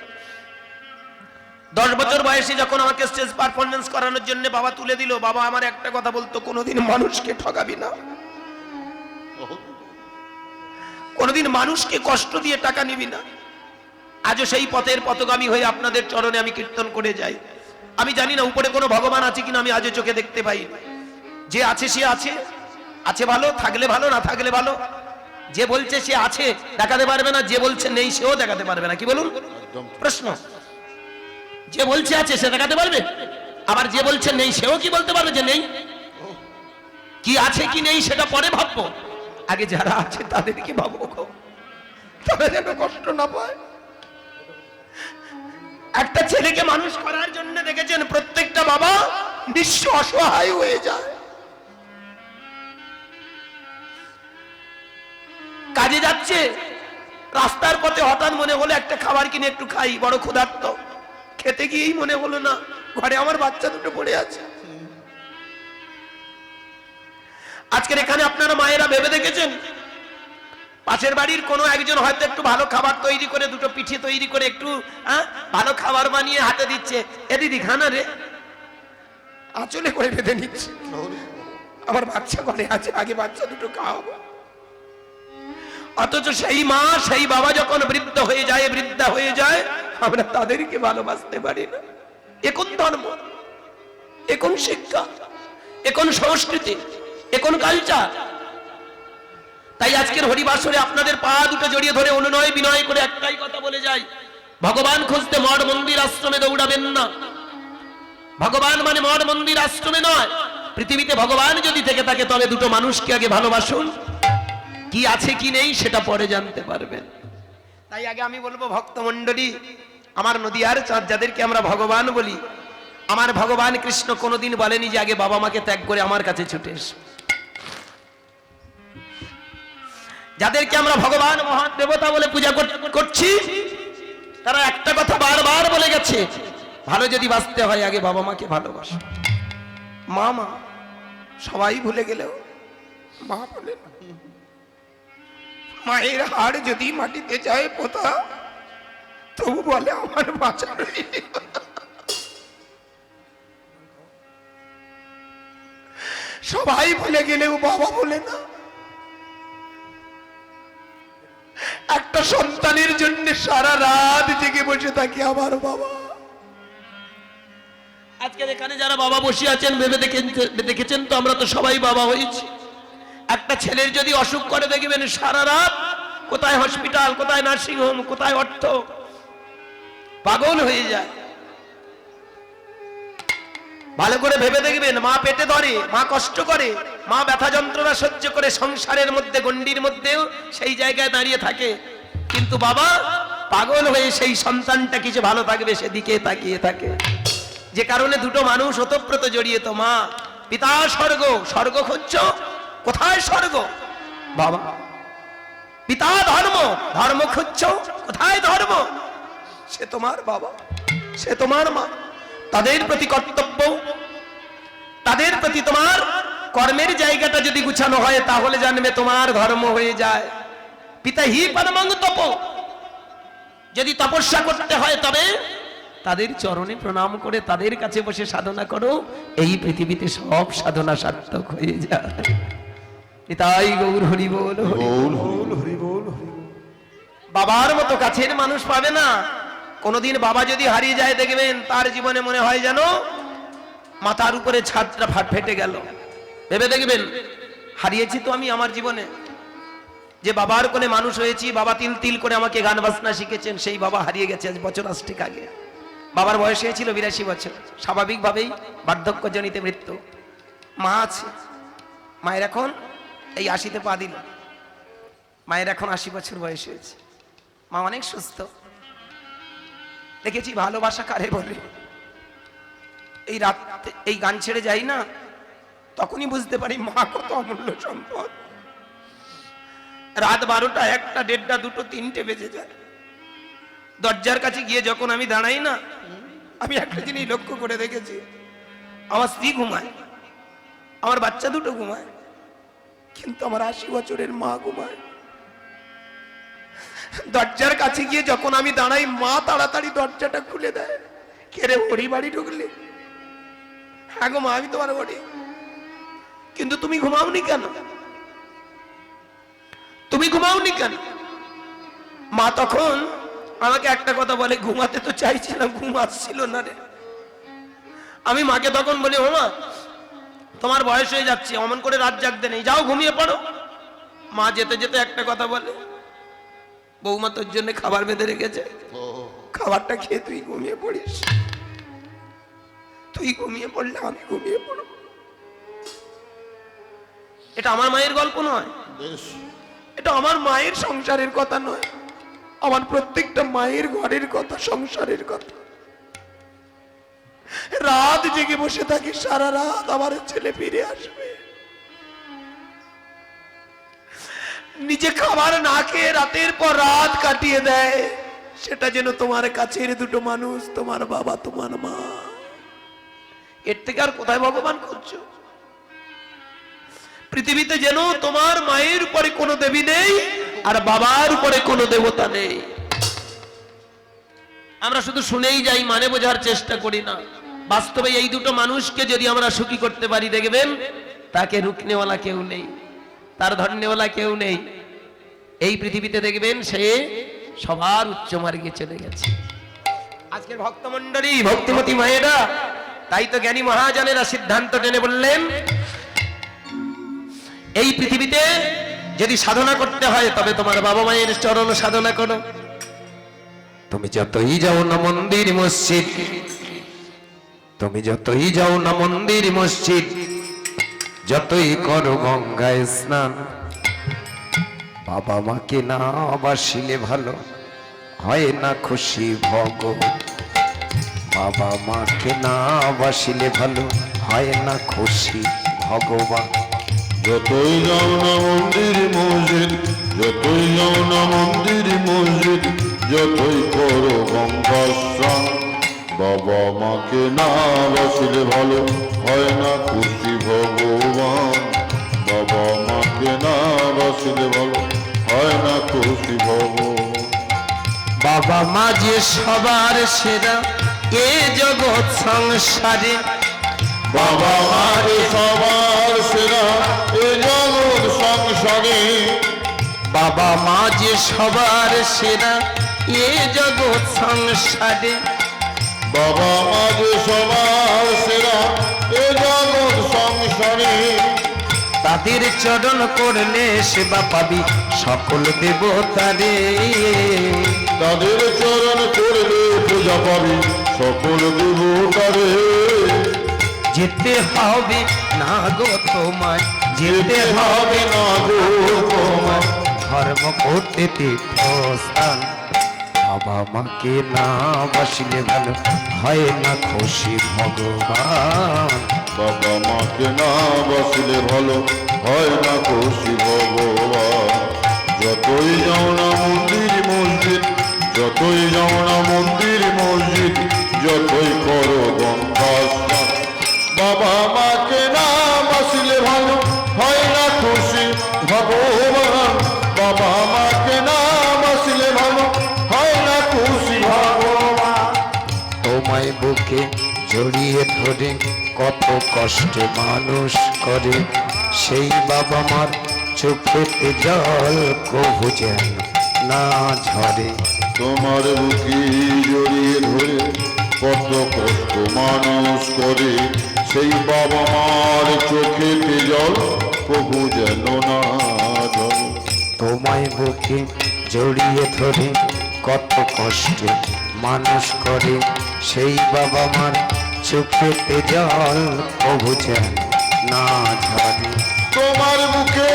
10 বছর বয়সে যখন আমাকে স্টেজ পারফরমেন্স করানোর জন্য বাবা তুলে দিল, বাবা আমার একটা কথা বলতো, কোনোদিন মানুষকে ঠকাবি না, কোনোদিন মানুষকে কষ্ট দিয়ে টাকা নিবি না। আজও সেই পথের পথগামী হয়ে আপনাদের চরণে আমি কীর্তন করে যাই। আমি জানি না উপরে কোনো ভগবান আছে কিনা, আমি আজও চোখে দেখতে পাই। যে আছে সে আছে, আছে ভালো, থাকলে ভালো, না থাকলে ভালো। যে বলছে সে আছে দেখাতে পারবে না, যে বলছে নেই সেও দেখাতে পারবে না। কি বলুন? প্রশ্ন। যে বলছে আছে সে দেখাতে পারবে, আবার যে বলছে নেই সেও কি বলতে পারবে যে নেই? কি আছে কি নেই সেটা পরে ভাববো, আগে যারা আছে তাদেরকে ভাববো, তারা যেন কষ্ট না পায়। একটা ছেলেকে মানুষ করার জন্য দেখেছেন প্রত্যেকটা বাবা নিঃস্ব অসহায় হয়ে যায়। কাজে যাচ্ছে, রাস্তার পথে হঠাৎ মনে হলো একটা খাবার কিনে একটু খাই, বড় ক্ষুধার্ত, খেতে গিয়েই মনে হলো না ঘরে আমার বাচ্চা দুটো পড়ে আছে। আজকের এখানে আপনারা মায়েরা ভেবে দেখেছেন, পাশের বাড়ির কোনো একজন হয়তো একটু ভালো খাবার তৈরি করে, দুটো পিঠে তৈরি করে একটু ভালো খাবার বানিয়ে হাতে দিচ্ছে, এ দিদি খানা রে, আঁচলে করে বেঁধে নিচ্ছে, আমার বাচ্চা ঘরে আছে, আগে বাচ্চা দুটো খাওয়াবো। অথচ সেই মা সেই বাবা যখন বৃদ্ধ হয়ে যায়, বৃদ্ধা হয়ে যায়, আমরা তাদেরকে ভালোবাসতে পারি না। এখন ধর্ম, এখন শিক্ষা, এখন সংস্কৃতি, এখন কালচার। তাই আজকের হরিবাসরে আপনাদের পা দুটো জড়িয়ে ধরে অনুনয় বিনয় করে একটাই কথা বলে যাই, ভগবান খুঁজতে মঠ মন্দির আশ্রমে দৌড়াবেন না। ভগবান মানে মঠ মন্দির আশ্রমে নয়। পৃথিবীতে ভগবান যদি থেকে থাকে তবে দুটো মানুষকে আগে ভালোবাসুন, কি আছে কি নেই সেটা পরে জানতে পারবেন। তাই আগে আমি বলবো ভক্তমণ্ডলী, আমার নদিয়ার চাঁদ যাদেরকে আমরা ভগবান বলি, আমার ভগবান কৃষ্ণ কোনোদিন বলেনি যে আগে বাবা মাকে ত্যাগ করে আমার কাছে ছুটে এসো। যাদেরকে আমরা ভগবান মহান দেবতা বলে পূজা করছি, তারা একটা কথা বারবার বলে গেছে, ভালো যদি বাঁচতে হয় আগে বাবা মাকে ভালোবাসো। মা মা সবাই ভুলে গেলেও মা বলে না। মায়ের হাড় যদি মাটিতে যায় পোতা, তবু বলে আমার বাঁচা নেই। সবাই ভুলে গেলেও বাবা বলে না। একটা সন্তানের জন্য সারা রাত জেগে বসে থাকি আমার বাবা। আজকের এখানে যারা বাবা বসে আছেন ভেবে দেখেছেন তো, আমরা তো সবাই বাবা হয়েছি। একটা ছেলের যদি অসুখ করে দেখবেন সারা রাত কোথায় হসপিটাল, কোথায় নার্সিং হোম, কোথায় অর্থ, পাগল হয়ে যায়। ভালো করে ভেবে দেখবেন, মা পেটে ধরে, মা কষ্ট করে, মা ব্যথা যন্ত্রণা সহ্য করে সংসারের মধ্যে গণ্ডির মধ্যেও সেই জায়গায় দাঁড়িয়ে থাকে, কিন্তু বাবা পাগল হয়ে সেই সন্তানটা কিছু ভালো থাকবে সেদিকে তাকিয়ে থাকে। যে কারণে দুটো মানুষ ওতপ্রোত জড়িয়ে। তো মা পিতা স্বর্গ, স্বর্গ খুঁজছ, কোথায় স্বর্গ বাবা? পিতা ধর্ম, ধর্ম খুঁজছ, কোথায় ধর্ম? সে তোমার বাবা, সে তোমার মা। তাদের প্রতি কর্তব্য, তাদের প্রতি তোমার কর্মের জায়গাটা যদি গুছানো হয় তাহলে জানবে তোমার ধর্ম হয়ে যায়। পিতা হি পরমং তপ, যদি তপস্যা করতে হয় তবে তাদের চরণে প্রণাম করে তাদের কাছে বসে সাধনা করো, এই পৃথিবীতে সব সাধনা সার্থক হয়ে যায়। তাই গৌর হরি বল, হরি বল, হরি বল। বাবার মতো কাছের মানুষ পাবে না। কোনদিন বাবা যদি হারিয়ে যায় দেখবেন তার জীবনে মনে হয় যেন মাথার উপরে ছাদটা ফেটে গেল। ভেবে দেখবেন, হারিয়েছি তো আমি আমার জীবনে, যে বাবার কোলে মানুষ হয়েছি, বাবা তিল তিল করে আমাকে গান বাজনা শিখেছেন, সেই বাবা হারিয়ে গেছে আজ বছর 8 আগে। বাবার বয়স হয়েছিল 82 বছর, স্বাভাবিকভাবেই বার্ধক্যজনিত মৃত্যু। মা আছে, মায়ের এখন এই 80-তে পা দিল, মায়ের এখন 80 বছর বয়স হয়েছে। মা অনেক সুস্থ। দেখেছি ভালোবাসা কারে বলে। এই রাত এই গান ছেড়ে যাই না, তখনই বুঝতে পারি মা কত অমূল্য সম্পদ। রাত 12টা, 1টা, 1:30টা, 2টো, 3টে বেজে যায়। দরজার কাছে গিয়ে যখন আমি দাঁড়াই না, আমি একটা জিনিস লক্ষ্য করে দেখেছি, আমার স্ত্রী ঘুমায়, আমার বাচ্চা দুটো ঘুমায়, কিন্তু আমার 80 বছরের মা ঘুমায়। দরজার কাছে গিয়ে যখন আমি দাঁড়াই, মা তাড়াতাড়ি দরজাটা খুলে দেয়। কে রে, হরি বাড়ি ঢুকলি? হ্যাঁ গো মা, আমি তোমার হরি। কিন্তু তুমি ঘুমাওনি কেন? তুমি ঘুমাওনি কেন? মা তখন আমাকে একটা কথা বলে, ঘুমাতে তো চাইছিলাম, ঘুম আসছিল না রে। আমি মাকে তখন বলি, ও মা তোমার বয়স হয়ে যাচ্ছে, অমন করে রাত জাগতে নেই, যাও ঘুমিয়ে পড়ো। মা যেতে যেতে একটা কথা বলে, বৌমা তোর জন্য খাবার বেঁধে রেখেছে, খাবারটা খেয়ে তুই ঘুমিয়ে পড়িস। তুই ঘুমিয়ে পড়লে আমি ঘুমিয়ে পড়ব। এটা আমার মায়ের গল্প নয়, এটা আমার মায়ের সংসারের কথা নয়, আমার প্রত্যেকটা মায়ের ঘরের কথা, সংসারের কথা। রাত জেগে বসে থাকি, সারা রাত আমার ছেলে ফিরে আসবে। নিজে খাবার না খেয়ে রাতের পর রাত কাটিয়ে দেয়, সেটা যেন তোমার কাছের দুটো মানুষ, তোমার বাবা, তোমার মা। এর থেকে আর কোথায় ভগবান খুঁজছো? পৃথিবীতে যেন তোমার মায়ের উপরে কোনো দেবী নেই আর বাবার উপরে কোনো দেবতা নেই। আমরা শুধু শুনেই যাই, মানে বোঝার চেষ্টা করি না। বাস্তবে এই দুটো মানুষকে যদি আমরা সুখী করতে পারি, দেখবেন তাকে রুকনেওয়ালা কেউ নেই, তার ধন্যওয়ালা কেউ নেই। এই পৃথিবীতে দেখবেন সে সবার উচ্চ মার্গে চলে গেছে। আজকের ভক্তমণ্ডলী, ভক্তিমতী মায়েরা, তাই তো জ্ঞানী মহাজনেরা সিদ্ধান্ত টেনে বললেন, এই পৃথিবীতে যদি সাধনা করতে হয় তবে তোমার বাবা মায়ের চরণ সাধনা করো। তুমি যতই যাও না মন্দির মসজিদ, তুমি যতই যাও না মন্দির মসজিদ, যতই করো গঙ্গায় স্নান, বাবা মাকে না বাসিলে ভালো হয় না খুশি ভগবান। বাবা মাকে না বাসিলে ভালো হয় না খুশি ভগবান। যতই যাও না মন্দির মসজিদ, যতই যাও না মন্দির মসজিদ, যতই করো গঙ্গা স্নান, বাবা মাকে না বাসিলে ভালো হয় না খুশি ভগবান। বাবা মাকে না বাসিলে ভালো হয় না খুশি ভগবান। বাবা মা যে সবার সেরা এ জগৎ সংসারে, বাবা মাকে সবার সেরা এ জগৎ সংসারে, বাবা মা যে সবার সেরা এ জগৎ সংসারে, বাবা মা যে সবার সেরা এ জগৎ সংসারে, তাদের চরণ করলে সেবা পাবি সকল দেবতারে। তাদের চরণ করলে পূজা পাবি সকল দেবতারে। যেতে হবে না গো তোমায়, যেতে হবে না গো তোমায়, ধর্ম করতে তীর্থস্থান। বাবা মাকে না বাসিলে ভালো হয় না খুশি ভগবান। বাবা মাকে না বাসিলে ভালো হয় না খুশি ভগবান। যতই যাও না মন্দির মসজিদ, যতই যাও না মন্দির মসজিদ, যতই করো গঙ্গাস্নান, বাবা মাকে না বাসিলে ভালো হয় না খুশি ভগবান। বাবা মাকে না বাসিলে ভালো হয় না খুশি ভগবান। তোমায় বুকে জড়িয়ে ধরে কত কষ্টে মানুষ করে, সেই বাবা মার চোখেতে জল কভু যেন না ঝরে। তোমার বুকে জড়িয়ে ধরে কত কষ্ট মানুষ করে, সেই বাবা মার চোখেতে জল কবু যেন না ঝরে। তোমায় বুকে জড়িয়ে ধরে কত কষ্টে মানুষ করে, সেই বাবা মার চোখেতে জল কভু যেন না ঝরে। তোমার বুকে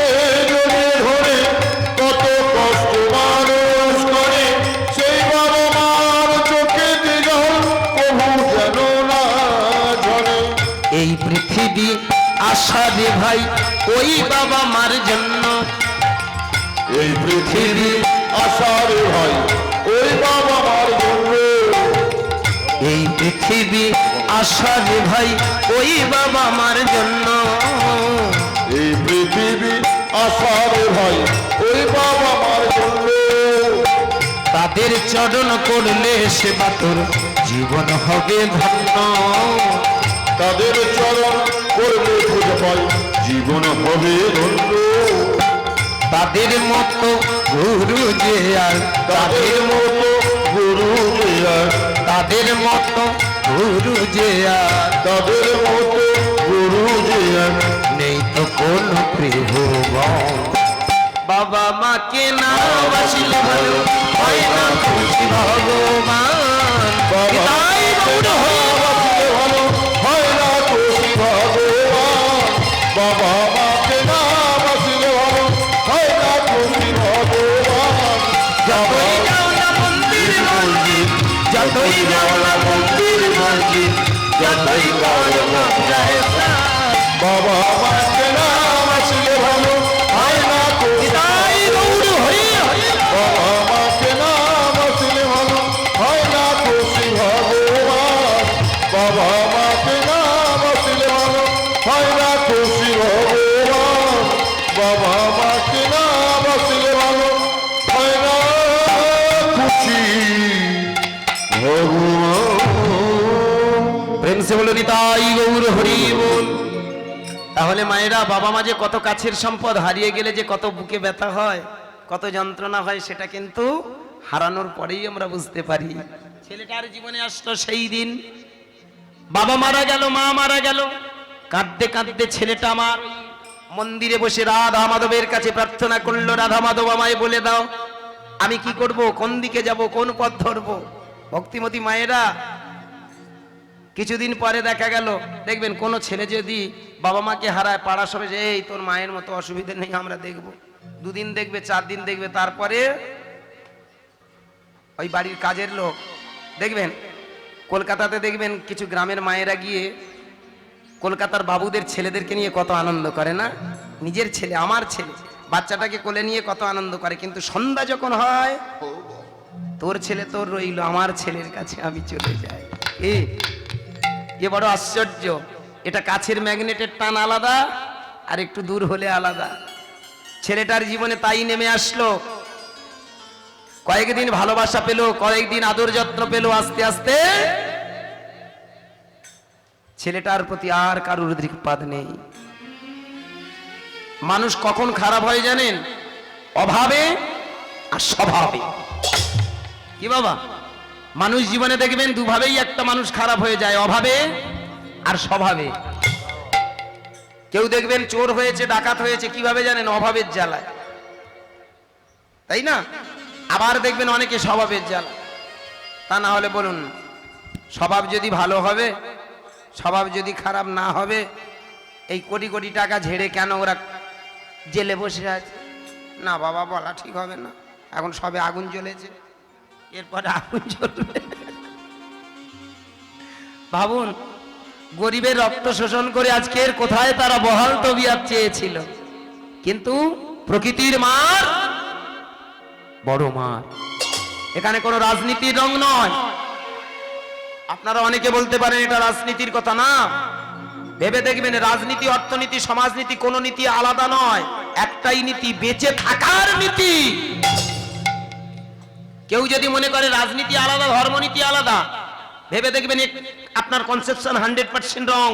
জড়িয়ে ধরে কত কষ্ট মানুষ করে, সেই বাবা মার চোখেতে জল কবু যেন না ঝরে। এই পৃথিবী আশা রে ভাই ওই বাবা মার জন্য, এই পৃথিবী আসার ভাই ওই বাবা মার জন্য। এই পৃথিবী আশা রে ভাই ওই বাবা মার জন্য। এই পৃথিবী আসার ভাই ওই বাবা মার জন্য। তাদের চরণ করলে সেবা তোর জীবন হবে ধন্য। তাদের চরণ করলে খুঁজে পাই জীবন হবে ধন্য। তাদের মতো গুরু যে আর, তাদের মতো গুরু যে আর, তাদের মতো গুরু যে আর তাদের মতো গুরু যে আর নেই তো কোন ত্রিভুবন। বাবা মাকে না বাসিলে ভালো হয় না খুশি ভগবান। বাবা মাকে না বাসিলে ভালো হয় না খুশি ভগবান। বাবা মাকে না বাসিলে ভালো হয় না খুশি ভগবান। যতই যাও না মন্দির মসজিদ, যতই যাও না মন্দির মসজিদ, যতই করো না জয় সাথ। বাবা মাকে না বাসিলে ভালো হয় না খুশি। তাই গৌর হরি হরি। বাবা মাকে না বাসিলে ভালো হয় না খুশি ভগবান। বাবা মাকে না বাসিলে ভালো হয় না খুশি ভগবান। বাবা মাকে না বাসিলে ভালো হয় না খুশি ভগবান। প্রেম সে বলো নিতাই গৌর হরি বল। তাহলে মায়েরা বাবা মা যে কত কাছের সম্পদ, হারিয়ে গেলে যে কত বুকে ব্যথা হয়, কত যন্ত্রণা হয়, সেটা কিন্তু হারানোর পরেই আমরা বুঝতে পারি। ছেলেটার জীবনে আসলো সেই দিন, বাবা মারা গেল, মা মারা গেল, কাঁদতে কাঁদতে ছেলেটা আমার মন্দিরে বসে রাধা মাধবের কাছে প্রার্থনা করলো, রাধা মাধব আমায় বলে দাও আমি কি করব, কোন দিকে যাব, কোন পথ ধরবো। ভক্তিমতী মায়েরা কিছুদিন পরে দেখা গেল, দেখবেন কোন ছেলে যদি বাবা মাকে হারায়, পাড়া সবে যে এই তোর মায়ের মতো অসুবিধা নেই, আমরা দেখব। দুদিন দেখবে, 4 দিন দেখবে, তারপরে ওই বাড়ির কাজের লোক দেখবেন, কলকাতাতে দেখবেন কিছু গ্রামের মায়েরা গিয়ে কলকাতার বাবুদের ছেলেদেরকে নিয়ে কত আনন্দ করে না, নিজের ছেলে, আমার ছেলে, বাচ্চাটাকে কোলে নিয়ে কত আনন্দ করে। কিন্তু সন্ধ্যা যখন হয়, তোর ছেলে তোর রইল, আমার ছেলের কাছে আমি চলে যাই। এ বড় আশ্চর্য। এটা কাছের ম্যাগনেটের টান আলাদা, আর একটু দূর হলে আলাদা। ছেলেটার জীবনে তাই নেমে আসলো। কয়েকদিন ভালোবাসা পেল, কয়েকদিন আদর যত্ন পেল, আস্তে আস্তে ছেলেটার প্রতি আর কারুর দৃকপাত নেই। মানুষ কখন খারাপ হয় জানেন? অভাবে আর স্বভাবে। কি বাবা, মানুষ জীবনে দেখবেন দুভাবেই একটা মানুষ খারাপ হয়ে যায়, অভাবে আর স্বভাবে। কেউ দেখবেন চোর হয়েছে, ডাকাত হয়েছে, কিভাবে জানেন? অভাবের জ্বালায়, তাই না? আবার দেখবেন অনেকে স্বভাবের জ্বালা। তা না হলে বলুন, স্বভাব যদি ভালো হবে, স্বভাব যদি খারাপ না হবে, এই কোটি কোটি টাকা ঝেড়ে কেন ওরা জেলে বসে আছে? না বাবা, বলা ঠিক হবে না। এখন সবে আগুন জ্বলেছে, এরপরে আগুন জ্বলবে। ভাবুন, গরিবের রক্ত শোষণ করে আজকের কোথায় তারা বহাল তবিয়ত চেয়েছিল, কিন্তু প্রকৃতির মার বড় মার। এখানে কোনো রাজনীতির রং নয়। আপনারা অনেকে বলতে পারেন এটা রাজনীতির কথা, না। ভেবে দেখবেন, রাজনীতি, অর্থনীতি, সমাজনীতি কোনো নীতি আলাদা নয়, একটাই নীতি, বেঁচে থাকার নীতি। কেউ যদি মনে করে রাজনীতি আলাদা, ধর্মনীতি আলাদা, ভেবে দেখবেন আপনার কনসেপশন 100% রং।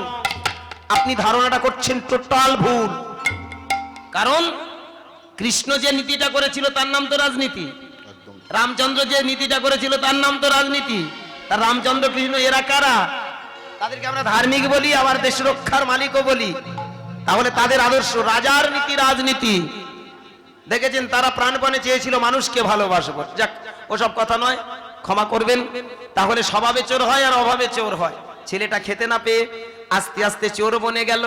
আপনি ধারণাটা করছেন টোটাল ভুল। কারণ কৃষ্ণ যে নীতিটা করেছিল তার নাম তো রাজনীতি, রামচন্দ্র যে নীতিটা করেছিল তার নাম তো রাজনীতি। তার রামচন্দ্র কৃষ্ণ এরা কারা? তাদেরকে আমরা ধার্মিক বলি, আবার দেশ রক্ষার মালিকও বলি। তাহলে তাদের আদর্শ রাজার নীতি, রাজনীতি। দেখেছেন, তারা প্রাণপণে চেয়েছিল মানুষকে ভালোবাসবো। যাক, ওসব কথা নয়, ক্ষমা করবেন। তাহলে স্বভাবে চোর হয় আর অভাবে চোর হয়। ছেলেটা খেতে না পেয়ে আস্তে আস্তে চোর বনে গেল।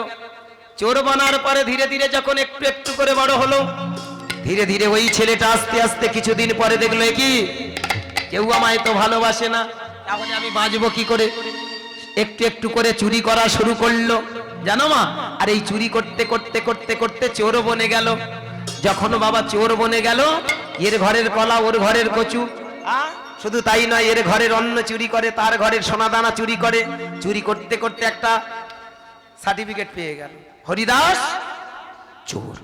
চোর বনার পরে ধীরে ধীরে যখন একটু একটু করে বড় হলো, ধীরে ধীরে ওই ছেলেটা আস্তে আস্তে কিছুদিন পরে দেখলো, কি কেউ আমায় তো ভালোবাসে না, তাহলে আমি বাঁচবো কি করে? একটু একটু করে চুরি করা শুরু করলো, জানো মা। আর এই চুরি করতে করতে করতে করতে চোর বনে গেল। যখন বাবা চোর বনে গেল, এর ঘরের কলা ওর ঘরের কচু, শুধু তাই নয়, এর ঘরের অন্ন চুরি করে, তার ঘরের সোনাদানা চুরি করে। চুরি করতে করতে একটা সার্টিফিকেট পেয়ে গেল, হরিদাস চোর।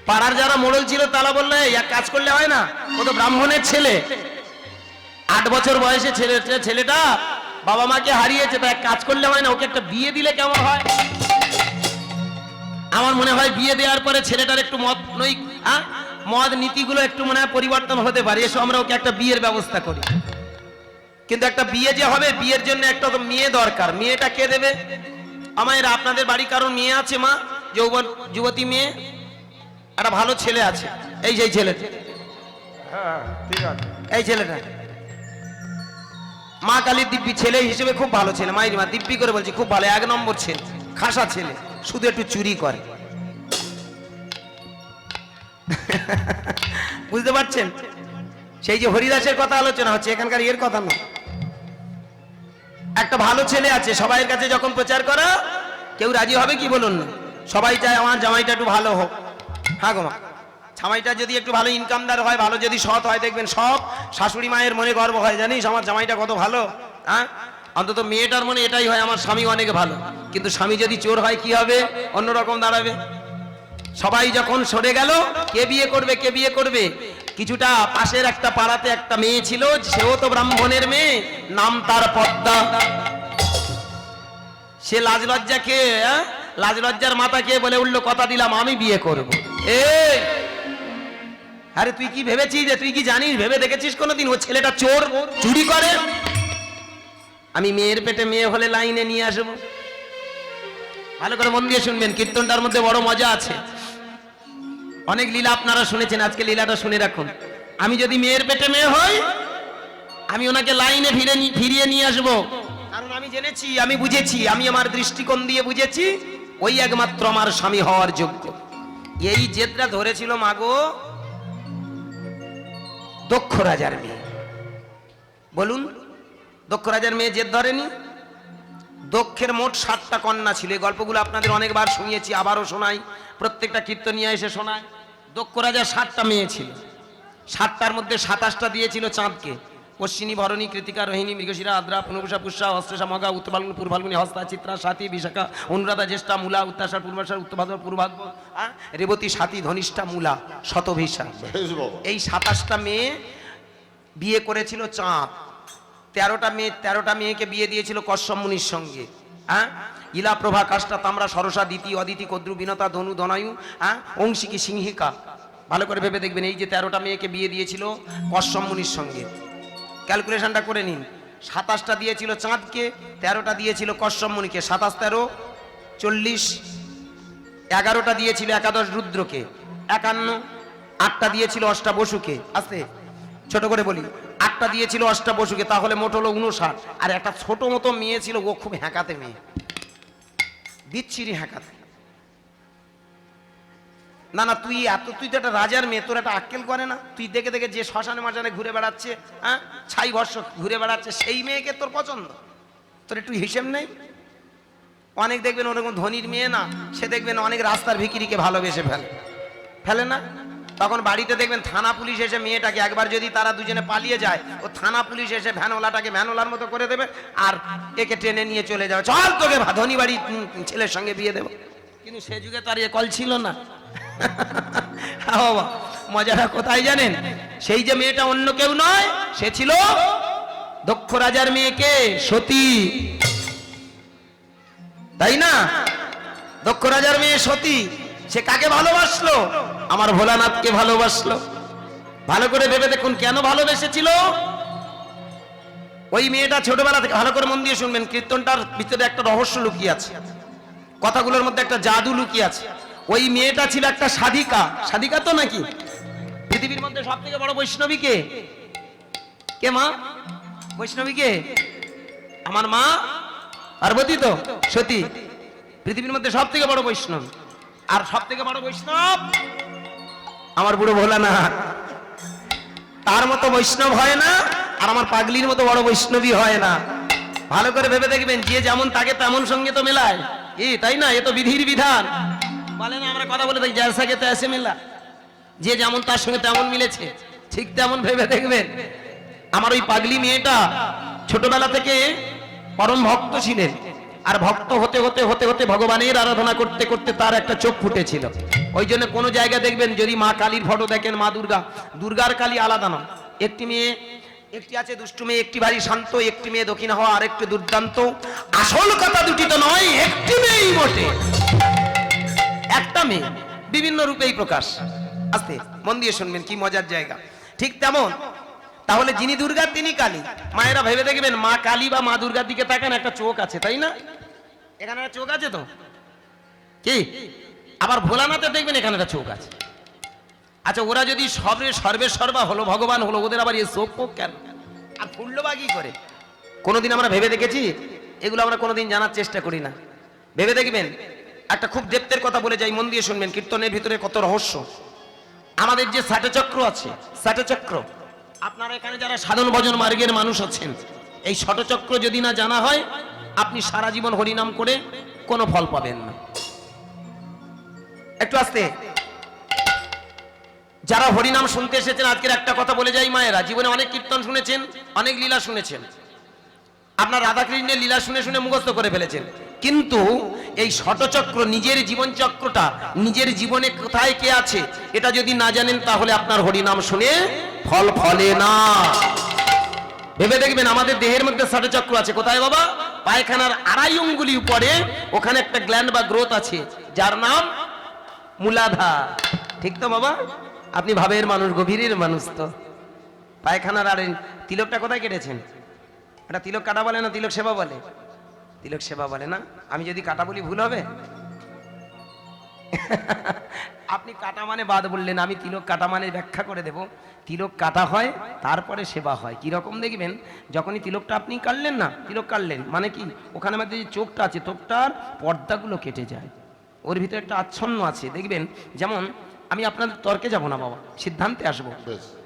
পাড়ার যারা মোড়ল ছিল তারা বললো, এক কাজ করলে হয় না, ও তো ব্রাহ্মণের ছেলে, 8 বছর বয়সে ছেলেটা বাবা মাকে হারিয়েছে, তা এক কাজ করলে হয় না, ওকে একটা বিয়ে দিলে কেমন হয়? আমার মনে হয় বিয়ে দেওয়ার পরে ছেলেটার একটু মদ নীতিগুলো একটু মনে হয় পরিবর্তন হতে পারে। এসো আমরা ওকে একটা বিয়ের ব্যবস্থা করি। কিন্তু একটা বিয়ে যে হবে, বিয়ের জন্য একটা তো মেয়ে দরকার। মেয়েটা কে দেবে? আমার আপনাদের বাড়ি কারণ মেয়ে আছে মা, যৌবন যুবতী মেয়ে, একটা ভালো ছেলে আছে, এই যে ছেলেটা, হ্যাঁ ঠিক আছে। এই ছেলেটা মা কালী দিব্যি ছেলে হিসেবে খুব ভালো ছেলে। মায়ের মা দিব্যি করে বলছি, খুব ভালো, 1 নম্বর ছেলে, খাসা ছেলে, শুধু একটু চুরি করে। বুঝতে পারছেন? সেই যে হরিদাসের কথা আলোচনা হচ্ছে, এখানকার এর কথা না। একটা ভালো ছেলে আছে, সবাইয়ের কাছে যখন প্রচার করা, কেউ রাজি হবে কি বলুন না? সবাই চায় আমার জামাইটা একটু ভালো হোক। হ্যাঁ গো মা, জামাইটা যদি একটু ভালো ইনকামদার হয়, ভালো যদি সৎ হয়, দেখবেন সব শাশুড়ি মায়ের মনে গর্ব হয়, জানিস আমার জামাইটা কত ভালো। হ্যাঁ, অন্তত মেয়েটার মনে এটাই হয়, আমার স্বামী অনেক ভালো। কিন্তু স্বামী যদি চোর হয় কি হবে? অন্যরকম দাঁড়াবে। সবাই যখন সরে গেল, কে বিয়ে করবে, কে বিয়ে করবে? কিছুটা পাশের একটা পাড়াতে একটা মেয়ে ছিল, সেও তো ব্রাহ্মণের মেয়ে, নাম তার পদ্মা। সে লাজ লজ্জা খেয়ে, লাজ লজ্জার মাথা খেয়ে বলে উঠলো, কথা দিলাম আমি বিয়ে করব। এই আরে তুই কি ভেবেছিস, যে তুই কি জানিস, ভেবে দেখেছিস কোনোদিন ও ছেলেটা চোর, চুরি করে? আমি মেয়ের পেটে মেয়ে হলে লাইনে নিয়ে আসবো। ভালো করে মন দিয়ে শুনবেন, কীর্তনটার মধ্যে বড় মজা আছে। অনেক লীলা আপনারা শুনেছেন, আজকে লীলাটা শুনে রাখুন। আমি যদি মেয়ের পেটে মেয়ে হই, আমি ওনাকে লাইনে ফিরিয়ে নিয়ে আসবো। কারণ আমি জেনেছি, আমি বুঝেছি, আমি আমার দৃষ্টিকোণ দিয়ে বুঝেছি, ওই একমাত্র আমার স্বামী হওয়ার যোগ্য। এই জেদটা ধরেছিল মাগো দক্ষ রাজার মেয়ে। বলুন, দক্ষ রাজার মেয়ে জেদ ধরেনি? দক্ষের মোট 7টা কন্যা ছিল। এই গল্পগুলো আপনাদের অনেকবার শুনিয়েছি, আবারও শোনাই, প্রত্যেকটা কীর্তনিয়া এসে শোনায়। দক্ষ রাজার 7টা মেয়ে ছিল। 7টার মধ্যে 27টা দিয়েছিল চাঁদকে। অশ্বিনী, ভরণী, কৃতিকা, রোহিণী, মৃগশিরা, আদ্রা, পুনর্বসা, পুষ্যা, অশ্লেষা, মগা, উত্তর ফাল্গুনী, পূর্ব ফাল্গুনী, হস্তা, চিত্রা, সাথী, বিশাখা, অনুরাধা, জ্যেষ্ঠা, মূলা, উত্তাষাঢ়, পূর্বাষাঢ়, উত্তরভাদ্র, পূর্বাদ্র, রেবতী, সাথী, ধনিষ্ঠা, মূলা, শতভিষা। এই 27টা মেয়ে বিয়ে করেছিল চাঁদ। 13টা মেয়েকে বিয়ে দিয়েছিল কশ্যপ মুনির সঙ্গে। হ্যাঁ, ইলা প্রভা কাষ্টা তামরা সরসা দিতি অদিতি কদ্রু বিনতা ধনু ধনায়ু হ্যাঁ অংশিকি সিংহিকা। ভালো করে ভেবে দেখবেন, এই যে 13টা মেয়েকে বিয়ে দিয়েছিল কশ্যপ মুনির সঙ্গে, ক্যালকুলেশনটা করে নিন। 27টা দিয়েছিল চাঁদকে, 13টা দিয়েছিল কশ্যপ মুনিকে, 27 13 40, 11টা দিয়েছিল একাদশ রুদ্রকে 51, 8টা দিয়েছিল অষ্টা বসুকে, আস্তে ছোট করে বলি, 8টা দিয়েছিল অষ্টা বসুকে, তাহলে মোট হলো 59। আর একটা ছোট মতো মেয়ে ছিল, ও খুব হ্যাঁকাতে মেয়ে, বিচ্ছিরি হ্যাঁকাতে। না না, তুই তো একটা রাজার মেয়ে, তোর একটা আক্কেল করে না? তুই দেখে দেখে যে শ্মশানে মাজানে ঘুরে বেড়াচ্ছে, হ্যাঁ ছাই ভস্য ঘুরে বেড়াচ্ছে, সেই মেয়েকে তোর পছন্দ? তোর একটু হিসেব নেই? অনেক দেখবেন ওরকম ধনির মেয়ে না, সে দেখবেন অনেক রাস্তার ভিখিরিকে ভালোবেসে ফেলে না, তখন বাড়িতে দেখবেন থানা পুলিশ এসে মেয়েটাকে, একবার যদি তারা দুজনে পালিয়ে যায়, ও থানা পুলিশ এসে ভ্যানওয়ালাটাকে ভ্যানওয়ালার মতো করে দেবে, আর একে টেনে নিয়ে চলে যাবে, চল তোকে ধনী বাড়ি ছেলের সঙ্গে বিয়ে দেবো। কিন্তু সে যুগে তো আর এ কল ছিল না। বাবা, মজাটা কোথায় জানেন? সেই যে মেয়েটা অন্য কেউ নয়, সে ছিল দক্ষ রাজার মেয়েকে সতী, তাই না? দক্ষ রাজার মেয়ে সতী, সে কাকে ভালোবাসলো? আমার ভোলানাথকে ভালোবাসলো। ভালো করে ভেবে দেখুন কেন ভালোবেসেছিল। ওই মেয়েটা ছোটবেলা থেকে, ভালো করে মন দিয়ে শুনবেন, কীর্তনটার ভিতরে একটা রহস্য লুকিয়ে আছে, কথাগুলোর মধ্যে একটা জাদু লুকিয়ে আছে। ওই মেয়েটা ছিল একটা সাধিকা। সাধিকা তো নাকি পৃথিবীর মধ্যে সব থেকে বড় বৈষ্ণবী কে? কে মা? বৈষ্ণবী কে? আমার মা পার্বতী তো, সতী পৃথিবীর মধ্যে সব থেকে বড় বৈষ্ণব। আর সব থেকে বড় বৈষ্ণব আমার বুড়ো ভোলানাথ। তার মতো বৈষ্ণব হয় না, আর আমার পাগলির মতো বড় বৈষ্ণবী হয় না। ভালো করে ভেবে দেখবেন, যে যেমন তাকে তেমন সঙ্গে তো মেলায়, তাই না? এ তো বিধির বিধান, বলে না আমরা কথা বলে থাকি, জয়সাকে তো এসে মেলা, যে যেমন তার সঙ্গে তেমন মিলেছে। ঠিক তেমন ভেবে দেখবেন, আমার ওই পাগলি মেয়েটা ছোটবেলা থেকে পরম ভক্ত ছিলেন, আর ভক্ত হতে হতে হতে হতে ভগবানের আরাধনা করতে করতে তার একটা চোখ ফুটেছিল। ওই জন্য কোনো জায়গায় দেখবেন, যদি মা কালীর ফটো দেখেন, মা দুর্গার কালী আলাদা নয়। একটি মেয়ে, একটি আছে দুষ্টু মেয়ে, একটি ভারী শান্ত, একটি মেয়ে দক্ষিণ হওয়া, আর একটি দুর্দান্ত। আসল কথা দুটি তো নয়, একটি মেয়েই বটে, একটা মেয়ে, বিভিন্ন রূপেই প্রকাশ। আস্তে মন দিয়ে শুনবেন, কি মজার জায়গা। ঠিক তেমন, তাহলে যিনি দুর্গা তিনি কালী। মায়েরা ভেবে দেখবেন, মা কালী বা মা দুর্গার দিকে তাকান, একটা চোখ আছে, তাই না? এখানে একটা চোখ আছে তো, কি? আবার ভোলানাথে দেখবেন এখানে একটা চোখ আছে। আচ্ছা, ওরা যদি সর্বেসর্বা হলো, ভগবান হলো, ওদের আবার এই চোখ পোক কেন? আর ফুললো বা কি করে? কোনোদিন আমরা ভেবে দেখেছি? এগুলো আমরা কোনোদিন জানার চেষ্টা করি না। ভেবে দেখবেন, একটা খুব ডেপ্থের কথা বলে যাই, মন দিয়ে শুনবেন, কীর্তনের ভিতরে কত রহস্য। আমাদের যে ষাটচক্র আছে, ষাটচক্র, আপনারা এখানে যারা সাধন ভজন মার্গের মানুষ আছেন, এই ষটচক্র যদি না জানা হয়, আপনি সারা জীবন হরিনাম করে কোনো ফল পাবেন না। একটু আস্তে, যারা হরিনাম শুনতে এসেছেন, আজকের একটা কথা বলে যাই, মায়েরা জীবনে অনেক কীর্তন শুনেছেন, অনেক লীলা শুনেছেন, আপনার রাধাকৃষ্ণের লীলা শুনে শুনে মুখস্থ করে ফেলেছেন, কিন্তু এই ষটচক্র, নিজের জীবন চক্রটা, নিজের জীবনে কোথায় কে আছে, এটা যদি না জানেন, তাহলে আপনার হরিনাম শুনে ফল ফলে না। ভেবে দেখবেন, আমাদের দেহের মধ্যে ষটচক্র আছে, কোথায় বাবা? পায়খানার 2.5 আঙ্গুলি উপরে, ওখানে একটা গ্ল্যান্ড বা গ্রোথ আছে, যার নাম মূলাধার। ঠিক তো বাবা? আপনি ভাবের মানুষ, গভীরের মানুষ তো। পায়খানার আর তিলকটা কোথায় কেটেছেন? এটা তিলক কাটা বলে না, তিলক সেবা বলে? তিলক সেবা বলে না? আমি যদি কাটা বলি ভুল হবে? আপনি কাটা মানে বাদ বললেন, আমি তিলক কাটা মানে ব্যাখ্যা করে দেব। তিলক কাটা হয়, তারপরে সেবা হয়। কিরকম দেখবেন, যখনই তিলকটা আপনি কাটলেন না, তিলক কাটলেন মানে কি, ওখানে মধ্যে যে চোখটা আছে, চোখটার পর্দাগুলো কেটে যায়, ওর ভিতরে একটা আচ্ছন্ন আছে। দেখবেন, যেমন আমি আপনাদের তর্কে যাব না বাবা, সিদ্ধান্তে আসবো,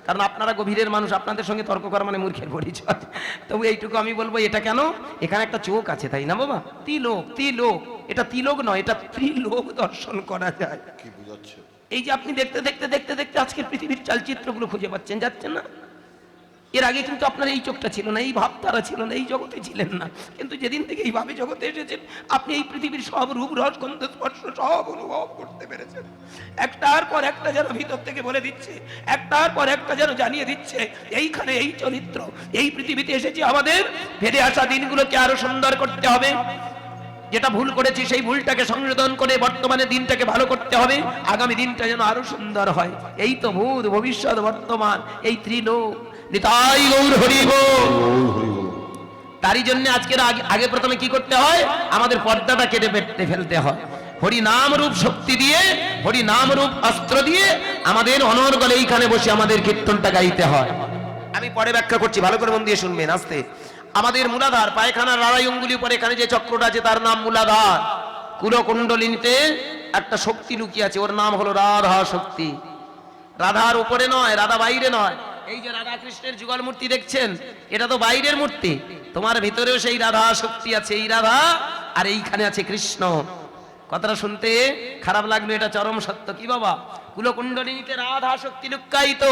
কারণ আপনারা গভীরের মানুষ, আপনাদের সঙ্গে তর্ক করা মানে মূর্খের পরিচয়। তবু এইটুকু আমি বলবো, এটা কেন? এখানে একটা চোখ আছে, তাই না বাবা? তিলক, তিলক, এটা তিলক নয়, এটা ত্রিলোক দর্শন করা যায়। কি বুঝাচ্ছে? এই যে আপনি দেখতে দেখতে দেখতে দেখতে আজকের পৃথিবীর চালচিত্রগুলো খুঁজে পাচ্ছেন, যাচ্ছেন না? এর আগে কিন্তু আপনার এই চোখটা ছিল না, এই ভাবতারা ছিল না, এই জগতে ছিলেন না। কিন্তু যেদিন থেকে এইভাবে জগতে এসেছেন, আপনি এই পৃথিবীর সব রূপ, রস, গন্ধ, স্পর্শ সব অনুভব করতে পেরেছেন। একটার পর একটা যেন ভিতর থেকে বলে দিচ্ছে, একটার পর একটা যেন জানিয়ে দিচ্ছে, এইখানে এই চরিত্র, এই পৃথিবীতে এসেছি আমাদের ফিরে আসা দিনগুলোকে আরো সুন্দর করতে হবে। যেটা ভুল করেছি সেই ভুলটাকে সংশোধন করে বর্তমানে দিনটাকে ভালো করতে হবে, আগামী দিনটা যেন আরো সুন্দর হয়। এই তো ভূত ভবিষ্যৎ বর্তমান, এই ত্রিলোক। নিতাই গৌর হরি বল। তারই জন্য আজকের আগে প্রথমে কি করতে হয়, আমাদের পর্দাটা কেটে পেটে ফেলতে হয়। হরি নাম রূপ শক্তি দিয়ে, হরি নাম রূপ অস্ত্র দিয়ে আমাদের অনর্গলে এইখানে বসে আমাদের কীর্তনটা গাইতে হয়। আমি পরে ব্যাখ্যা করছি, ভালো করে মন দিয়ে শুনবেন আস্তে। আমাদের মূলাধার পায়খানার লড়াই অঙ্গুলি উপরে এখানে যে চক্রটা আছে তার নাম মূলাধার। কুলকুণ্ডলিনীতে একটা শক্তি লুকিয়ে আছে, ওর নাম হলো রাধা শক্তি। রাধার উপরে নয়, রাধা বাইরে নয়। এই যে রাধা কৃষ্ণের যুগল মূর্তি দেখছেন, এটা তো বাইরের মূর্তি, তোমার ভিতরেও সেই রাধা শক্তি আছে। এই রাধা আর এইখানে আছে কৃষ্ণ। কথাটা শুনতে খারাপ লাগলো, এটা চরম সত্য। কি বাবা, কুলকুণ্ডলিনীতে রাধা শক্তি লুক্কায়িত,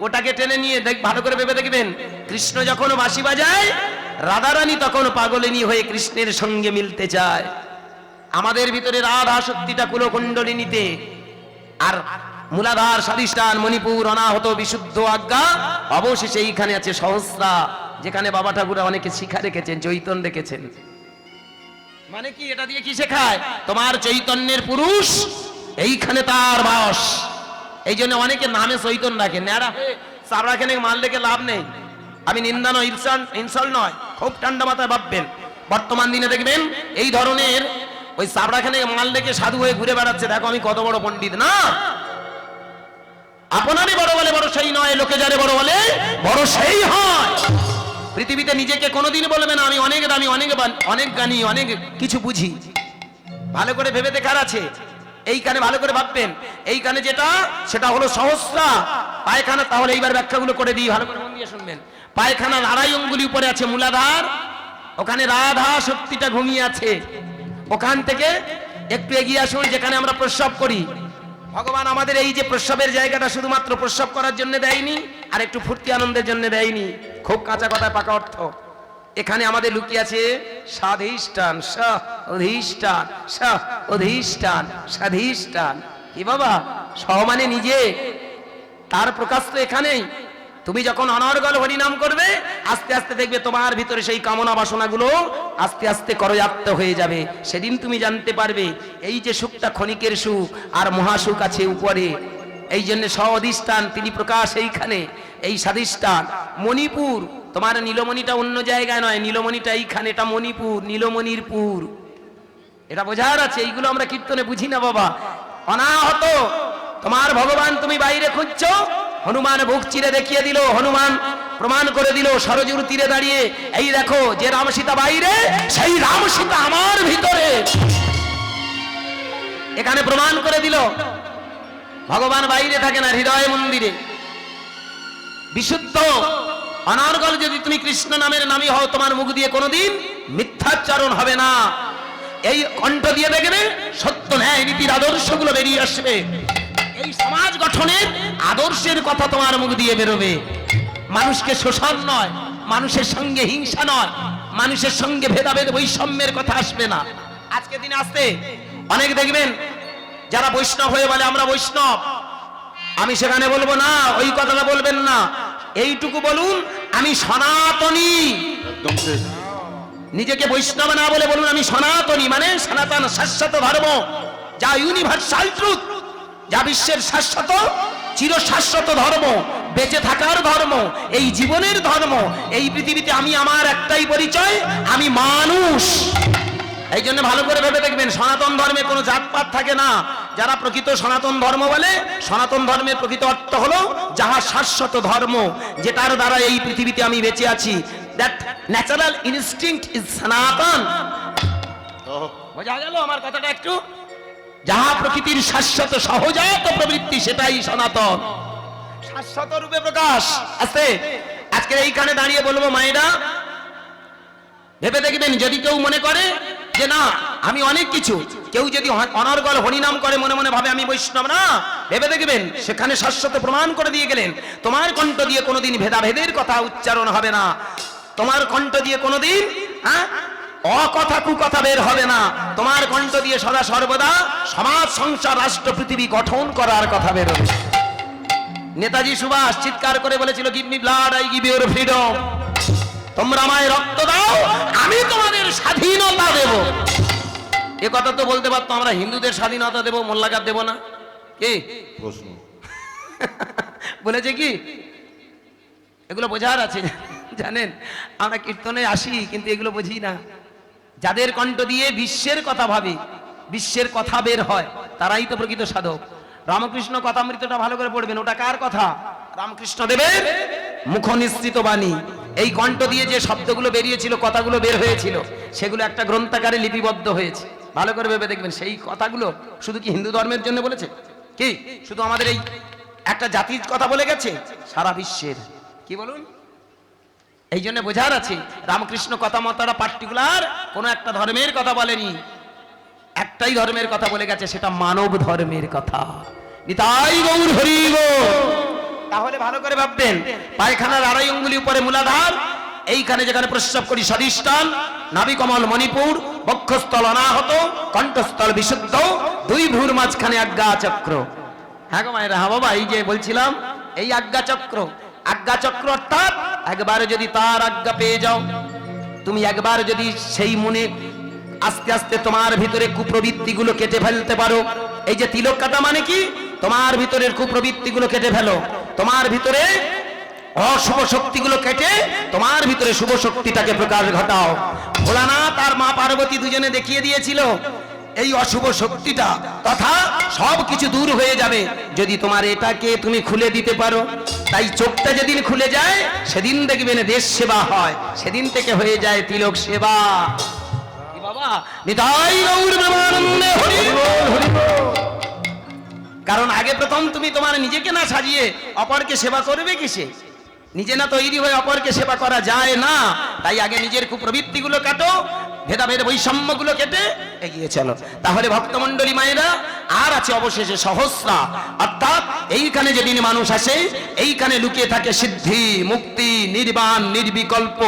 ওটাকে টেনে নিয়ে ভালো করে ভেবে দেখবেন, কৃষ্ণ যখন বাঁশি বাজায়, রাধারানী তখন পাগলিনী হয়ে কৃষ্ণের সঙ্গে মিলতে চায়। আমাদের ভিতরে রাধা শক্তিটা কুলকুণ্ডলিনীতে, আর মূলাধার স্বাধিষ্ঠান মণিপুর অনাহত বিশুদ্ধ আজ্ঞা, অবশেষে এইখানে আছে সহস্রা, যেখানে বাবা ঠাকুরা অনেকে শিখা রেখেছেন, চৈতন রেখেছেন। মানে কি, এটা দিয়ে কি শেখায়, তোমার চৈতন্যের পুরুষ এইখানে তার বাস। এই জন্য অনেকে নামে চৈতন্য রাখে, ন্যাড়া হয়ে চাবড়াখানে মাল রেখে লাভ নেই। আমি নিন্দা নয়, ইনসাল্ট নয়, খুব ঠান্ডা মাথায় ভাববেন। বর্তমান দিনে দেখবেন এই ধরনের ওই চাবড়াখানে মাল রেখে সাধু হয়ে ঘুরে বেড়াচ্ছে, দেখো আমি কত বড় পণ্ডিত। না, আপনারই বড় বলে বড় সেই নয়, লোকে যারে বড় বলে বড় সেই হয়। পৃথিবীতে নিজেকে কোনোদিন বলবে না আমি অনেক দামি, অনেক জ্ঞানী, অনেক কিছু বুঝি। ভালো করে ভেবে দেখার আছে। এইখানে ভালো করে ভাববেন, এইখানে যেটা সেটা হলো সহস্রা পায়খানা। তাহলে এইবার ব্যাখ্যাগুলো করে দিই, ভালো করে মন দিয়ে শুনবেন। পায়খানা লড়াই অঙ্গুলি উপরে আছে মূলাধার, ওখানে রাধা শক্তিটা ঘুমিয়ে আছে। ওখান থেকে একটু এগিয়ে আসুন, যেখানে আমরা প্রস্রাব করি। ভগবান আমাদের এই যে প্রস্রাবের জায়গাটা শুধুমাত্র প্রস্রাব করার জন্য দেয়নি, আর একটু ফুর্তি আনন্দের জন্য দেয়নি। খুব কাঁচা কথায় পাকা অর্থ। এখানে আমাদের লুকিয়ে আছে স্বাধিষ্ঠান, অধিষ্ঠান, অধিষ্ঠান, স্বাধিষ্ঠান। কি বাবা, সহ মানে নিজে, তার প্রকাশ তো এখানেই। তুমি যখন অনর্গল হরিনাম করবে, আস্তে আস্তে দেখবে তোমার ভিতরে সেই কামনা বাসনাগুলো আস্তে আস্তে করজাক্ত হয়ে যাবে। সেদিন তুমি জানতে পারবে এই যে সুখটা ক্ষণিকের সুখ, আর মহাসুখ আছে উপরে। এই জন্য স্ব-অধিষ্ঠান তিনি প্রকাশ এইখানে, এই স্বাধিষ্ঠান। মণিপুর, তোমার নীলমণিটা অন্য জায়গায় নয়, নীলমণিটা এইখানে, এটা মণিপুর, নীলমণির পুর। এটা বোঝার আছে, এইগুলো আমরা কীর্তনে বুঝি না বাবা। অনাহত তোমার ভগবান তুমি বাইরে খুঁজছো, হনুমান বুক চিরে দেখিয়ে দিল, হনুমান প্রমাণ করে দিল সরজুর তীরে দাঁড়িয়ে, এই দেখো যে রাম সীতা বাইরে, সেই রাম সীতা আমার ভিতরে। এখানে প্রমাণ করে দিল ভগবান বাইরে থাকে না, হৃদয় মন্দিরে। বিশুদ্ধ অনর্গল যদি তুমি কৃষ্ণ নামের নামী হও, তোমার মুখ দিয়ে কোনোদিন মিথ্যাচারণ হবে না। এই কণ্ঠ দিয়ে দেখবে সত্য ন্যায় নীতির আদর্শগুলো বেরিয়ে আসবে। এই সমাজ গঠনের আদর্শের কথা তোমার মুখ দিয়ে বেরোবে। মানুষকে শোষণ নয়, মানুষের সঙ্গে হিংসা নয়, মানুষের সঙ্গে ভেদাভেদ বৈষম্যের কথা আসবে না। আজকে দিনে আসতে অনেক দেখবেন যারা বৈষ্ণব হয়ে বলে আমরা বৈষ্ণব, আমি সেখানে বলবো না, ওই কথাটা বলবেন না। এইটুকু বলুন আমি সনাতনী। একদম ঠিক। নিজেকে বৈষ্ণব না বলে বলুন আমি সনাতনী, মানে সনাতন শাশ্বত ধর্ম, যা ইউনিভার্সাল ট্রুথ, যা বিশ্বের শাশ্বত চিরশাশ্বত ধর্ম, বেঁচে থাকার ধর্ম, এই জীবনের ধর্ম। এই পৃথিবীতে আমি আমার একটাই পরিচয়, আমি মানুষ। এই জন্য ভালো করে ভেবে দেখবেন, সনাতন ধর্মে কোনো জাতপাত থাকে না। যারা প্রকৃত সনাতন ধর্ম বলে, সনাতন ধর্মের প্রকৃত অর্থ হলো যাহা শাশ্বত ধর্ম, যেটার দ্বারা এই পৃথিবীতে আমি বেঁচে আছি। দ্যাট ন্যাচারাল ইনস্টিংক্ট ইজ সনাতন। বোঝা গেল আমার কথাটা একটু? যাহা প্রকৃতির শাশ্বত সহজাত প্রবৃত্তি, সেটাই সনাতন, শাশ্বত রূপে প্রকাশ আছে। আজকে এইখানে দাঁড়িয়ে বলবো মায়েরা, ভেবে দেখবেন যদি কেউ মনে করে যে না আমি অনেক কিছু, কেউ যদি অনর্গল হরিনাম করে মনে মনে ভাবে আমি বৈষ্ণব, না, ভেবে দেখবেন সেখানে শাশ্বত প্রমাণ করে দিয়ে গেলেন তোমার কণ্ঠ দিয়ে কোনোদিন ভেদাভেদের কথা উচ্চারণ হবে না, তোমার কণ্ঠ দিয়ে কোনোদিন অকথা কুকথা বের হবে না, তোমার কণ্ঠ দিয়ে সদা সর্বদা সমাজ সংসার রাষ্ট্র পৃথিবী গঠন করার কথা বেরোবে। নেতাজি সুভাষ চিৎকার করে বলেছিল, give me blood I give your freedom. তোমরা আমায় রক্ত দাও, আমি তোমাদের স্বাধীনতা দেব। এ কথা তো বলতে পারতো আমরা হিন্দুদের স্বাধীনতা দেবো, মোল্লাকার দেবো না। কি প্রশ্ন বলেছে কি? এগুলো বোঝার আছে জানেন, আমরা কীর্তনে আসি কিন্তু এগুলো বুঝি না। যাদের কণ্ঠ দিয়ে বিশ্বের কথা ভাবি, বিশ্বের কথা বের হয়, তারাই তো প্রকৃত সাধক। রামকৃষ্ণ কথামৃতটা ভালো করে পড়বেন, ওটা কার কথা? রামকৃষ্ণ দেবের মুখ নিঃসৃত বাণী। এই কণ্ঠ দিয়ে যে শব্দগুলো বেরিয়েছিল, কথাগুলো বের হয়েছিল, সেগুলো একটা গ্রন্থাকারে লিপিবদ্ধ হয়েছে। ভালো করে ভেবে দেখবেন, সেই কথাগুলো শুধু কি হিন্দু ধর্মের জন্য বলেছে? কি শুধু আমাদের এই একটা জাতির কথা বলে গেছে? সারা বিশ্বের। কি বলুন? এই জন্য বোঝার আছে, রামকৃষ্ণ কথা মতটা পার্টিকুলার কোন একটা ধর্মের কথা বলেনি, একটাই ধর্মের কথা বলে গেছে, সেটা মানব ধর্মের কথা। নিতাই গৌর হরি গৌর। তাহলে ভালো করে ভাববেন, পায়খানার আড়াই অঙ্গুলি উপরে মূলাধার, এইখানে যেখানে প্রস্রাব করি স্বাদিষ্ঠান, নাভিকমল মণিপুর, বক্ষস্থল অনাহত, কণ্ঠস্থল বিশুদ্ধ, দুই ভ্রুর মাঝখানে আজ্ঞা চক্র। হ্যাঁ গো মায়েরা, হ্যাঁ বাবা, এই যে বলছিলাম, এই আজ্ঞা চক্র। আজ্ঞা চক্র অর্থাৎ একবার যদি তার আজ্ঞা পেয়ে যাও, তুমি একবার যদি সেই মনে আস্তে আস্তে তোমার ভিতরে কুপ্রবৃত্তিগুলো কেটে ফেলতে পারো। এই যে তিলক কাটা মানে কি? তোমার ভিতরের কুপ্রবৃত্তিগুলো কেটে ফেলো, তোমার ভিতরে অশুভ শক্তিগুলো কেটে তোমার ভিতরে শুভ শক্তিটাকে প্রকাশ ঘটাও। ভোলানাথ আর মা পার্বতী দুজনে দেখিয়ে দিয়েছিল এই অশুভ শক্তিটা তথা সবকিছু দূর হয়ে যাবে যদি তোমার এটাকে তুমি খুলে দিতে পারো। তাই চোখটা যেদিন খুলে যায় সেদিন দেখবেন দেশ সেবা হয়, সেদিন থেকে হয়ে যায় তিলক সেবা। কি বাবা, নিতাই গৌর প্রেমানন্দে হরি বল, হরি বল। কারণ আগে প্রথম তুমি তোমার নিজেকে না সাজিয়ে অপরকে সেবা করবে কিসে? নিজে না তৈরি হয়ে অপরকে সেবা করা যায় না। তাই আগে নিজের কুপ্রবৃত্তিগুলো কাটো, ভেদাভেদ বৈষম্যগুলো কেটে এগিয়ে চলো। তাহলে ভক্তমণ্ডলী মায়েরা, আর আছে অবশেষে সহস্রা, অর্থাৎ এইখানে যেদিন মানুষ আসে, এইখানে লুকিয়ে থাকে সিদ্ধি, মুক্তি, নির্বাণ, নির্বিকল্প।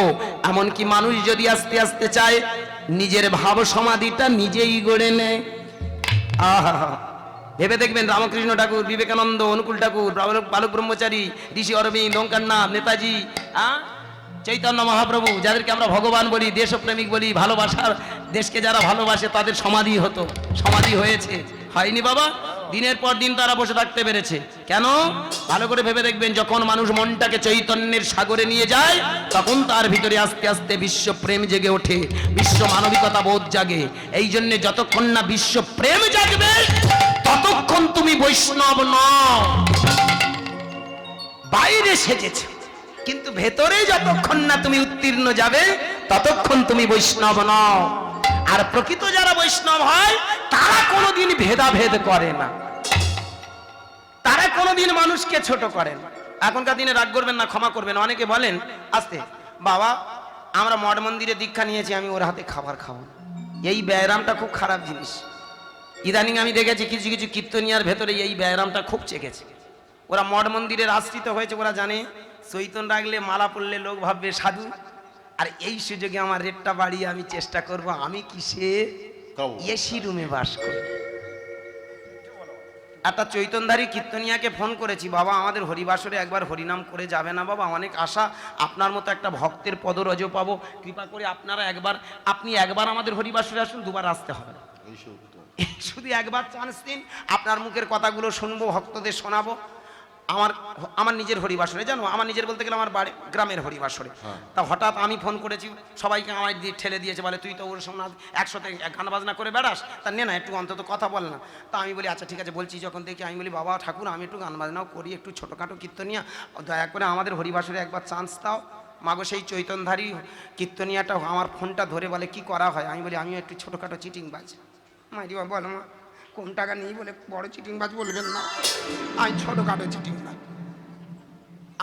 এমনকি মানুষ যদি আস্তে আস্তে চায় নিজের ভাব সমাধিটা নিজেই গড়ে নেয়। আহা, ভেবে দেখবেন, রামকৃষ্ণ ঠাকুর, বিবেকানন্দ, অনুকূল ঠাকুর, বালক ব্রহ্মচারী, ঋষি অরবিন্দ, লঙ্কান্নাথ, নেতাজি, চৈতন্য মহাপ্রভু, যাদেরকে আমরা ভগবান বলি, দেশপ্রেমিক বলি, ভালোবাসার দেশকে যারা ভালোবাসে তাদের সমাধি হতো, সমাধি হয়েছে, হয়নি বাবা? দিনের পর দিন তারা বসে থাকতে পেরেছে কেন? ভালো করে ভেবে দেখবেন, যখন মানুষ মনটাকে চৈতন্যের সাগরে নিয়ে যায় তখন তার ভিতরে আস্তে আস্তে বিশ্ব প্রেম জেগে ওঠে, বিশ্ব মানবিকতা বোধ জাগে। এই জন্য যতক্ষণ না বিশ্ব প্রেম জাগবে ততক্ষণ তুমি বৈষ্ণব নও। বাইরে সেজেছে কিন্তু ভেতরে যতক্ষণ না তুমি উত্তীর্ণ যাবে ততক্ষণ তুমি বৈষ্ণব নও। আর প্রকৃত যারা বৈষ্ণব হয় তারা কোনোদিন ভেদাভেদ করে না, তারা কোনোদিন মানুষকে ছোট করেন। এখনকার দিনে রাগ করবেন না, ক্ষমা করবেন। অনেকে বলেন আস্তে, বাবা আমরা মঠ মন্দিরে দীক্ষা নিয়েছি, আমি ওর হাতে খাবার খাবো। এই ব্যায়ামটা খুব খারাপ জিনিস। ইদানিং আমি দেখেছি কিছু কিছু কীর্তনিয়ার ভেতরে এই ব্যায়ামটা খুব চেকেছে। ওরা মঠ মন্দিরের আশ্রিত হয়েছে, ওরা জানে চৈতন্য রাখলে, মালা পড়লে লোক ভাববে সাধু। আর এই সুযোগে আমার রেটটা বাড়িয়ে আমি চেষ্টা করব আমি কিসে এসি রুমে বাস করি। একটা চৈতন্যধারী কীর্তনিয়াকে ফোন করেছি, বাবা আমাদের হরিবাসরে একবার হরিনাম করে যাবে না বাবা? অনেক আশা, আপনার মতো একটা ভক্তের পদরজ পাবো, কৃপা করে আপনারা আপনি একবার আমাদের হরিবাসরে আসুন, দুবার আসতে হবে না, শুধু একবার চান্স দিন, আপনার মুখের কথাগুলো শুনবো, ভক্তদের শোনাবো। আমার নিজের হরিবাসরে, জানো, আমার নিজের বলতে গেলে আমার বাড়ি গ্রামের হরিবাসরে। তা হঠাৎ আমি ফোন করেছি, সবাইকে আমায় দিয়ে ঠেলে দিয়েছে, বলে তুই তো ওর সঙ্গে একসাথে গান বাজনা করে বেড়াস, তা নে না একটু অন্তত কথা বল না। তা আমি বলি আচ্ছা ঠিক আছে বলছি। যখন দেখি আমি বলি, বাবা ঠাকুর আমি একটু গান বাজনাও করি, একটু ছোটোখাটো কীর্তনিয়া, দয়া করে আমাদের হরিবাসরে একবার চান্স দাও। মাগো সেই চৈতন্যধারী কীর্তনিয়াটা আমার ফোনটা ধরে বলে কি করা হয়? আমি বলি আমিও একটু ছোটোখাটো চিটিং বাজ। মাইরি বাবা বলো মা কোন টাকা নেই বলে বড় চিটিং বাজ বলবেন না, আমি ছোটোখাটো চিটিং বাজ,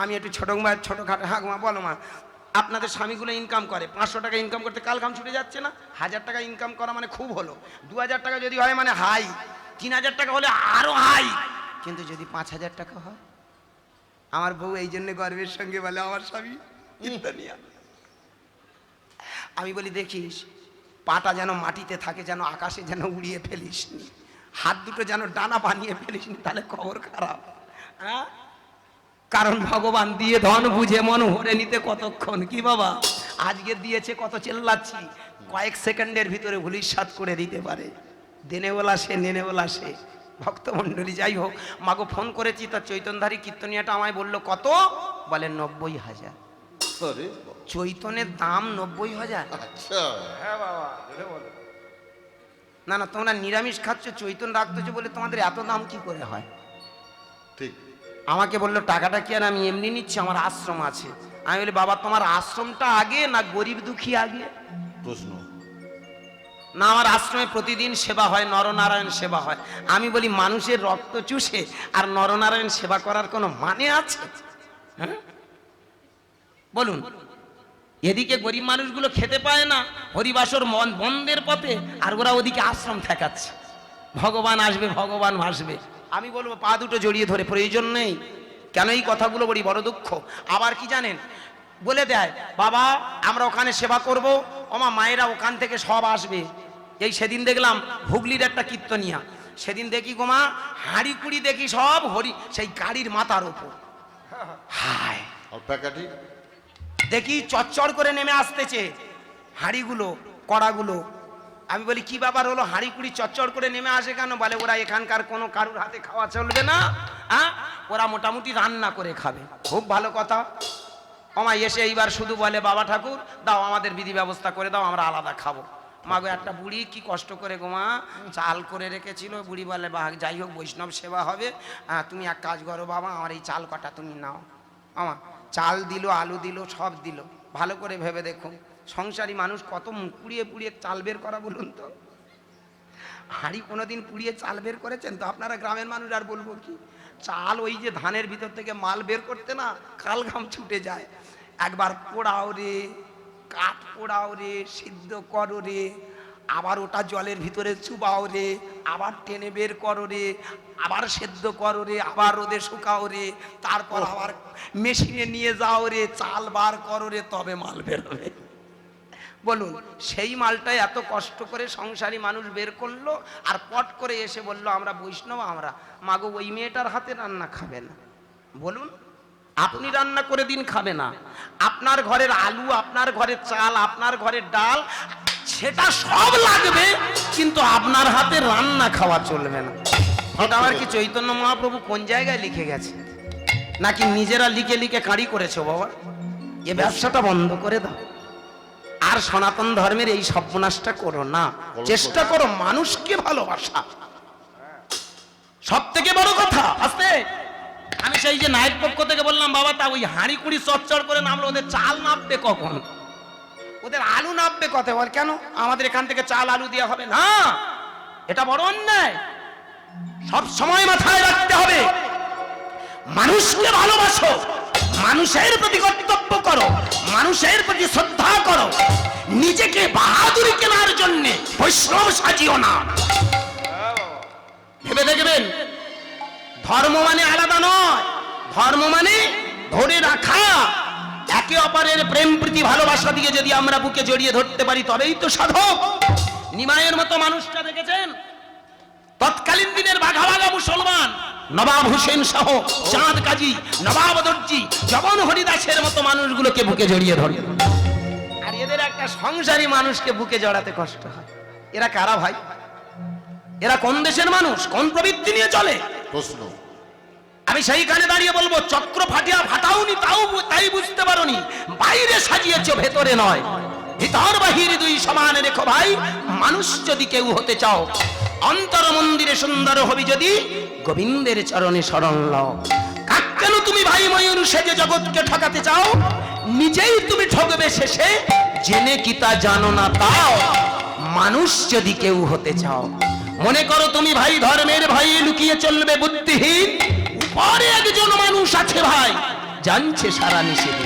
আমি একটু ছোটোখাটো। হ্যাঁ মা বলো মা, আপনাদের স্বামীগুলো ইনকাম করে 500 টাকা ইনকাম করতে কাল ঘাম ছুটে যাচ্ছে না? 1000 টাকা ইনকাম করা মানে খুব হলো, 2000 টাকা যদি হয় মানে হাই, 3000 টাকা হলে আরো হাই, কিন্তু যদি 5000 টাকা হয়? আমার বউ এই জন্য গর্বের সঙ্গে বলে আমার স্বামী কীর্তনিয়া। আমি বলি দেখিস পাটা যেন মাটিতে থাকে, যেন আকাশে যেন উড়িয়ে ফেলিস নি, হাত দুটো যেন ডানা বানিয়ে ফেলিস নি, তাহলে খবর খারাপ। হ্যাঁ, কারণ ভগবান দিয়ে ধন বুঝে মন হরে নিতে কতক্ষণ। কি বাবা আজকে দিয়েছে কত চেল্লাচ্ছি, কয়েক সেকেন্ডের ভিতরে ভুলিস্বাদ করে দিতে পারে। দেনেওয়ালা সে নেনেওয়ালা সে। ভক্তমণ্ডলী যাই হোক, মাগো ফোন করেছি, তার চৈতনধারী কীর্তনিয়াটা আমায় বললো কত, বলে 90,000। আরে চৈতনের দাম 90,000? আচ্ছা, না না, তোমরা নিরামিষ খাচ্ছ, চৈতন রাখতেছো বলে তোমাদের এত দাম কি করে হয়? ঠিক। আমাকে বললো টাকাটা কি আর আমি এমনি নিচ্ছি, আমার আশ্রম আছে। আমি বলি বাবা তোমার আশ্রমটা আগে না গরিব দুঃখী আগে? প্রশ্ন। না, আমার আশ্রমে প্রতিদিন সেবা হয়, নরনারায়ণ সেবা হয়। আমি বলি মানুষের রক্ত চুষে আর নরনারায়ণ সেবা করার কোনো মানে আছে? হ্যাঁ বলুন। এদিকে গরিব মানুষগুলো খেতে পায় না হরিবাসর মন বন্ধের পথে, আর ওরা ওদিকে আশ্রম ঠেকাচ্ছে, ভগবান আসবে ভগবান ভাসবে। আমি বলবো পা দুটো জড়িয়ে ধরে, প্রয়োজন নেই। কেন এই কথাগুলো বলি, বড় দুঃখ। আবার কি জানেন, বলে দেয় বাবা আমরা ওখানে সেবা করব, ওমা মায়েরা ওখান থেকে সব আসবে। এই সেদিন দেখলাম হুগলির একটা কীর্তনিয়া, সেদিন দেখি গোমা হাঁড়ি কুড়ি দেখি সব হরি সেই গাড়ির মাথার ওপর, হায় আর প্যাকেটি দেখি চচ্চড় করে নেমে আসতেছে হাঁড়িগুলো কড়াগুলো। আমি বলি কি ব্যাপার হলো, হাঁড়ি কুড়ি চচ্চড় করে নেমে আসে কেন? বলে ওরা এখানকার কোনো কারুর হাতে খাওয়া চলবে না, হ্যাঁ ওরা মোটামুটি রান্না করে খাবে। খুব ভালো কথা। আমার এসে এইবার শুধু বলে বাবা ঠাকুর দাও আমাদের বিধি ব্যবস্থা করে দাও, আমরা আলাদা খাবো। মাগো একটা বুড়ি কি কষ্ট করে গোমা চাল করে রেখেছিল, বুড়ি বলে বা যাই হোক বৈষ্ণব সেবা হবে, তুমি এক কাজ করো বাবা আমার এই চাল কটা তুমি নাও। আমার চাল দিল, আলু দিল, সব দিল। ভালো করে ভেবে দেখুন সংসারী মানুষ কত মুখ পুড়িয়ে পুড়িয়ে চাল বের করা বলুন তো। হাঁড়ি কোনোদিন পুড়িয়ে চাল বের করেছেন তো আপনারা গ্রামের মানুষ? আর বলবো কি, চাল ওই যে ধানের ভিতর থেকে মাল বের করতে না কাল ঘাম ছুটে যায়। একবার পোড়াও রে, কাঠ পোড়াও রে, সিদ্ধ করো রে, আবার ওটা জলের ভিতরে চুবাও রে, আবার টেনে বের করো রে, আবার সেদ্ধ করো রে, আবার রোদে শুকাও রে, তারপর আবার মেশিনে নিয়ে যাও রে, চাল বার করো রে, তবে মাল বেরোবে। বলুন সেই মালটাই এত কষ্ট করে সংসারী মানুষ বের করলো, আর পট করে এসে বললো আমরা বৈষ্ণব, আমরা মাগো ওই মেয়েটার হাতে রান্না খাবে না। বলুন আপনি রান্না করে দিন খাবে না, আপনার ঘরের আলু, আপনার ঘরের চাল, আপনার ঘরের ডাল সেটা সব লাগবে, কিন্তু আপনার হাতে রান্না খাওয়া চলবে না। এটা আবার কি চৈতন্য মহাপ্রভু কোন জায়গায় লিখে গেছে, নাকি নিজেরা লিখে লিখে কাঁড়ি করেছো? বাবা এ ব্যবসাটা বন্ধ করে দাও, আর সনাতন ধর্মের এই সর্বনাশটা করো না। চেষ্টা করো মানুষকে ভালোবাসা, সব থেকে বড় কথা। আস্তে আমি সেই যে নায়ের পক্ষ থেকে বললাম বাবা তা ওই হাঁড়ি কুড়ি চচ্চড় করে নামলো, ওদের চাল নামবে কখন, ওদের আলু নামবে কত? বল কেন আমাদের এখান থেকে চাল আলু দেওয়া হবে না? এটা বড় অন্যায়। সব সময় মাথায় রাখতে হবে মানুষকে ভালোবাসো, মানুষের প্রতি কর্তব্য করো, মানুষের প্রতি শ্রদ্ধা করো। নিজেকে বাহাদুরি কেনার জন্য বৈষ্ণব সাজিও না। ভেবে দেখবেন ধর্ম মানে আলাদা নয়, ধর্ম মানে ধরে রাখা। একে অপরের প্রেম প্রীতি ভালোবাসা দিয়ে যদি আমরা বুকে জড়িয়ে ধরতে পারি তবেই তো সাধক। নিমাইয়ের মতো মানুষটা দেখেছেন, তৎকালীন দিনের বাঘা বাঘা মুসলমান নবাব হোসেন শাহ, চাঁদ কাজী, নবাব দর্জি, জবন হরিদাসের মতো মানুষগুলোকে বুকে জড়িয়ে ধরে। আর এদের একটা সংসারী মানুষকে বুকে জড়াতে কষ্ট হয়। এরা কারা ভাই? এরা কোন দেশের মানুষ, কোন প্রবৃত্তি নিয়ে চলে? প্রশ্ন। আমি সেইখানে দাঁড়িয়ে বলবো চক্র ফাটিয়া ফাটাওনি, তাই বুঝতে পারোনি। বাইরে সাজিয়েছো ভেতরে নয়, ভিতর বাহির দুই সমান রেখো ভাই। মানুষ যদি কেউ হতে চাও, অন্তর মন্দিরে সুন্দর হবি যদি, গোবিন্দের চরণে শরণ লও। কেন তুমি ভাই ময়ূর সেজে জগৎকে ঠকাতে চাও? নিজেই তুমি ঠকবে শেষে, জেনে কি তা জানো না তাও। মানুষ যদি কেউ হতে চাও, মনে করো তুমি ভাই ধর্মের ভাই লুকিয়ে চলবে বুদ্ধিহীন। উপরে একজন মানুষ আছে ভাই, জানছে সারা নিষেধ,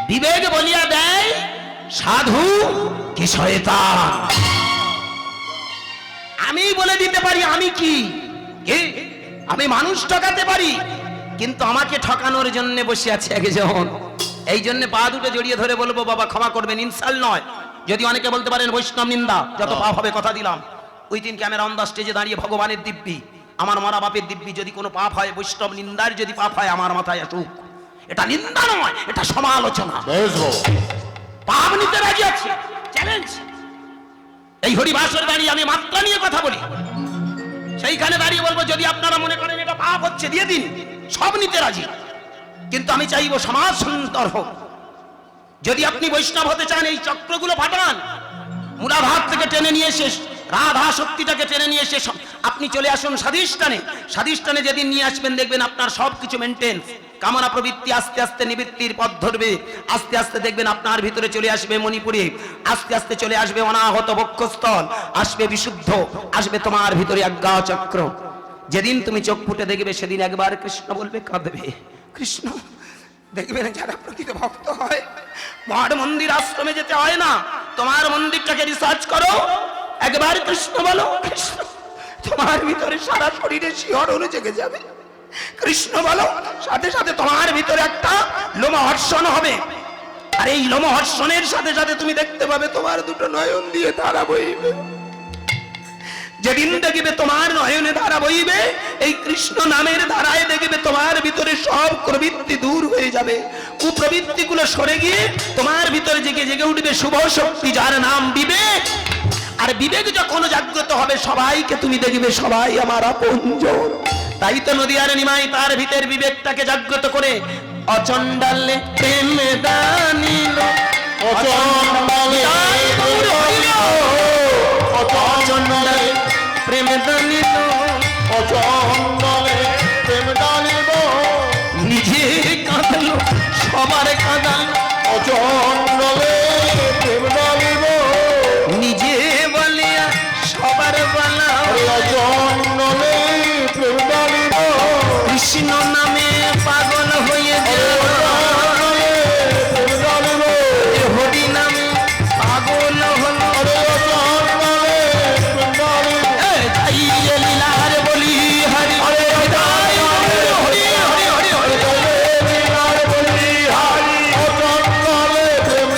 বিবেক বলিয়া দেয় সাধু কি শয়তান। আমি বলে দিতে পারি আমি কি, আমি মানুষ ঠকাতে পারি, কিন্তু আমাকে ঠকানোর জন্য বসে আছে একজন। এই জন্য পা দুটো জড়িয়ে ধরে বলবো বাবা ক্ষমা করবেন, ইনসাল নয়। যদি অনেকে বলতে পারেন বৈষ্ণব নিন্দা, যত পাপ হবে কথা দিলাম। ওই দিন ক্যামেরা অন দা স্টেজে দাঁড়িয়ে ভগবানের দিব্যি, আমার মরা বাপের দিব্যি, যদি কোনো পাপ হয়, বৈষ্ণব নিন্দার যদি পাপ হয়, আমার মাথায় আসুক। এটা নিন্দা নয়, এটা সমালোচনা। পাপ নিতে রাজি আছে, চ্যালেঞ্জ। এই হরিবাসর দাঁড়িয়ে আমি মাত্রা নিয়ে কথা বলি, সেইখানে দাঁড়িয়ে বলবো যদি আপনারা মনে করেন এটা পাপ হচ্ছে দিয়ে দিন, সব নিতে রাজি, কিন্তু আমি চাইবো সমাজ সুন্দর হোক। যদি আপনি বৈষ্ণব হতে চান এই চক্রগুলো ফাটান, মুরাভাত থেকে টেনে নিয়ে এসে রাধা শক্তিটাকে টেনে নিয়ে এসে আপনি চলে আসুন স্বাধিষ্ঠানে। স্বাধিষ্ঠানে যেদিন নিয়ে আসবেন দেখবেন আপনার সবকিছু মেনটেন, কামনা প্রবৃত্তি আস্তে আস্তে নিবৃত্তির পথ ধরবে। আস্তে আস্তে দেখবেন আপনার ভিতরে চলে আসবে মণিপুরে, আস্তে আস্তে চলে আসবে অনাহত বক্ষস্থল, আসবে বিশুদ্ধ, আসবে তোমার ভিতরে আজ্ঞা চক্র। যেদিন তুমি চোখ ফুটে দেখবে সেদিন একবার কৃষ্ণ বলবে, কাঁদবে কৃষ্ণ। দেখবেন যারা প্রকৃত ভক্ত হয় মঠ মন্দির আশ্রমে যেতে হয় না, তোমার মন্দিরটাকে রিসার্চ করো, একবার কৃষ্ণ বলো, কৃষ্ণ, তোমার ভিতরে সারা শরীরে শিহরণ জেগে যাবে। কৃষ্ণ বলো, সাথে সাথে তোমার ভিতরে একটা লোমহর্ষণ হবে, আর এই লোমহর্ষণের সাথে সাথে তুমি দেখতে পাবে তোমার দুটো নয়ন দিয়ে ধারা বইবে। যেদিন দেখবে তোমার নয়নে ধারা বইবে, এই কৃষ্ণ নামের ধারায় দেখবে তোমার ভিতরে সব প্রবৃত্তি দূর হয়ে যাবে, কুপ্রবৃত্তি গুলো সরে গিয়ে তোমার ভিতরে জেগে জেগে উঠবে শুভ শক্তি, যার নাম বিবেক। আর বিবেক যখন জাগ্রত হবে সবাইকে তুমি দেখবে সবাই আমার আপনজন। তাই তো নদিয়ার নিমাই তার ভিতর বিবেকটাকে জাগ্রত করে অচণ্ডালে প্রেম দানিল, অচণ্ডালে অচণ্ডালে প্রেম দানিল, অচণ্ডালে প্রেম ডালিব, নিজে কাঁদলো সবার কাঁদাল, অচণ্ডালে প্রেম ডালিব, নিজে বলিয়া সবার বলা, অচণ্ডালে প্রেম ডালিব, কৃষ্ণ নামে পাগল হয়ে অচণ্ডালে প্রেম ডালিব, হরি নামে পাগল হলো, অচণ্ডালে প্রেম ডালিব, যাইয়ে লীলার বলি হরি হরে হরি হরি হরি হরি অচণ্ডালে প্রেম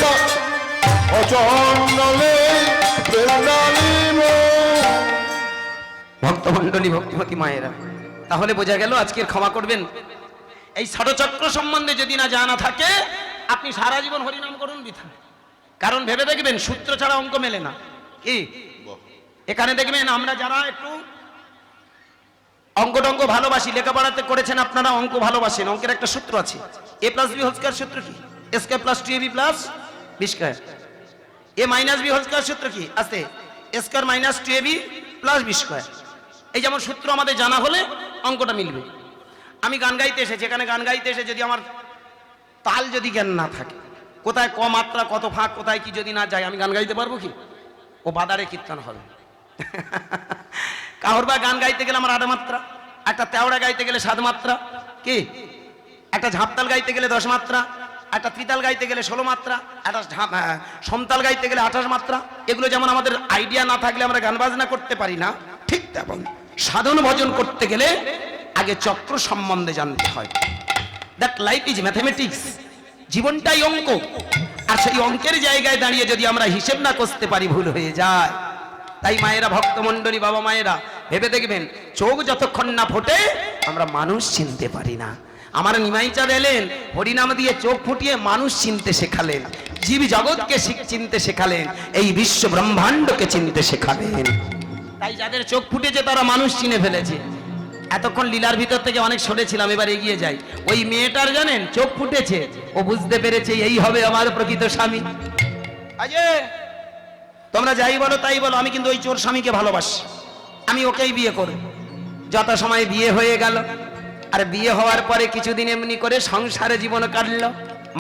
অচণ্ডালে প্রেম ডালিব। ভক্তমণ্ডলী ভক্তিমতী মায়েরা, তাহলে বোঝা গেল আজকের ক্ষমা করবেন এই ষড়চক্র সম্বন্ধে যদি না জানা থাকে আপনি সারা জীবন হরিনাম করুন বৃথা। কারণ ভেবে দেখবেন সূত্র ছাড়া অঙ্ক মেলে না। কি এখানে দেখবেন আমরা যারা একটু অঙ্ক টঙ্ক ভালোবাসি, লেখাপড়াতে করেছেন আপনারা, অঙ্ক ভালোবাসেন, অঙ্কের একটা সূত্র আছে, a plus b whole square সূত্র কি? a square plus 2ab plus b square. a minus b whole square সূত্র কি? আছে a square minus 2ab plus b square. এই যেমন সূত্র আমাদের জানা হলে অঙ্কটা মিলবে। আমি গান গাইতে এসেছি, এখানে গান গাইতে এসে যদি আমার তাল যদি জ্ঞান না থাকে, কোথায় ক মাত্রা কত ফাঁক কোথায় কি যদি না যায়, আমি গান গাইতে পারবো কি? ও বাদারে কীর্তন হবে। কাহর বা গান গাইতে গেলে আমার 8 মাত্রা, একটা তেওড়া গাইতে গেলে 7 মাত্রা, কি একটা ঝাঁপতাল গাইতে গেলে 10 মাত্রা, একটা ত্রিতাল গাইতে গেলে 16 মাত্রা, একটা সমতাল গাইতে গেলে 28 মাত্রা। এগুলো যেমন আমাদের আইডিয়া না থাকলে আমরা গান বাজনা করতে পারি না, ঠিক তেমন সাধন ভজন করতে গেলে আগে চক্র সম্বন্ধে জানতে হয়। দ্যাট লাইফ ইজ ম্যাথমেটিক্স, জীবনটাই অঙ্ক। আর সেই অঙ্কের জায়গায় দাঁড়িয়ে যদি আমরা হিসেব না করতে পারি ভুল হয়ে যায়। তাই মায়েরা, ভক্তমণ্ডলী, বাবা মায়েরা ভেবে দেখবেন চোখ যতক্ষণ না ফোটে আমরা মানুষ চিনতে পারি না। আমার নিমাইচাঁদ এলেন হরিনাম দিয়ে চোখ ফুটিয়ে মানুষ চিনতে শেখালেন, জীব জগৎকে চিনতে শেখালেন, এই বিশ্ব ব্রহ্মাণ্ডকে চিনতে শেখালেন। তাই যাদের চোখ ফুটেছে তারা মানুষ চিনে ফেলেছে। এতক্ষণ লীলার ভিতর থেকে অনেক সরেছিলাম, এবার এগিয়ে যাই। ওই মেয়েটার জানেন চোখ ফুটেছে, ও বুঝতে পেরেছে এই হবে আমার প্রকৃত স্বামী। আজে তোমরা যাই বলো তাই বলো, আমি কিন্তু ওই চোর স্বামীকে ভালোবাসি, আমি ওকেই বিয়ে করব। যত সময় বিয়ে হয়ে গেল, আর বিয়ে হওয়ার পরে কিছুদিন এমনি করে সংসারে জীবন কাটলো।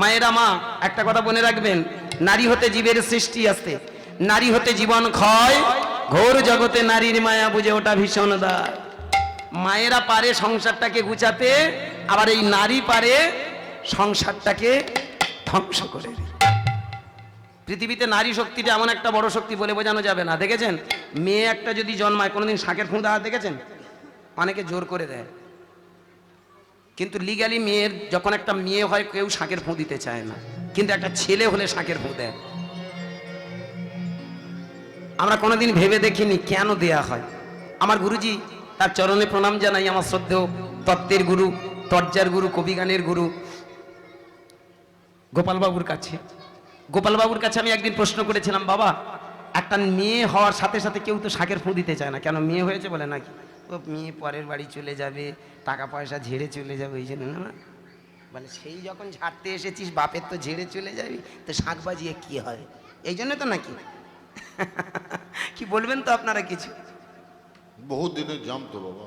মায়েরা, মা একটা কথা মনে রাখবেন, নারী হতে জীবের সৃষ্টি আছে, নারী হতে জীবন ক্ষয়, ঘোর জগতে নারীর মায়া বুঝে ওটা ভীষণ দায়। মায়েরা পারে সংসারটাকে গুছাতে, আবার এই নারী পারে সংসারটাকে ধ্বংস করে। পৃথিবীতে নারী শক্তিটা এমন একটা বড় শক্তি বলে বোঝানো যাবে না। দেখেছেন মেয়ে একটা যদি জন্মায়, কোনোদিন শাঁখের ফুঁ দেওয়া দেখেছেন? অনেকে জোর করে দেয়, কিন্তু লিগ্যালি মেয়ের যখন একটা মেয়ে হয় কেউ শাঁখের ফুঁ দিতে চায় না, কিন্তু একটা ছেলে হলে শাঁখের ফুঁ দেয়। আমরা কোনোদিন ভেবে দেখিনি কেন দেয়া হয়। আমার গুরুজি, তার চরণে প্রণাম জানাই, আমার শ্রদ্ধেয় তত্ত্বের গুরু, তর্জার গুরু, কবিগানের গুরু গোপালবাবুর কাছে গোপালবাবুর কাছে আমি একদিন প্রশ্ন করেছিলাম, বাবা একটা মেয়ে হওয়ার সাথে সাথে কেউ তো শাকের ফুঁ দিতে চায় না, কেন মেয়ে হয়েছে বলে নাকি? ও মেয়ে পরের বাড়ি চলে যাবে, টাকা পয়সা ঝেড়ে চলে যাবে, ওই জন্য না। মানে সেই যখন ঝাড়তে এসেছিস বাপের তো ঝেড়ে চলে যাবি, তো শাক বাজিয়ে কি হয়, এই জন্য তো নাকি? কি বলবেন তো আপনারা কিছু? বহু দিনের জাম তো বাবা।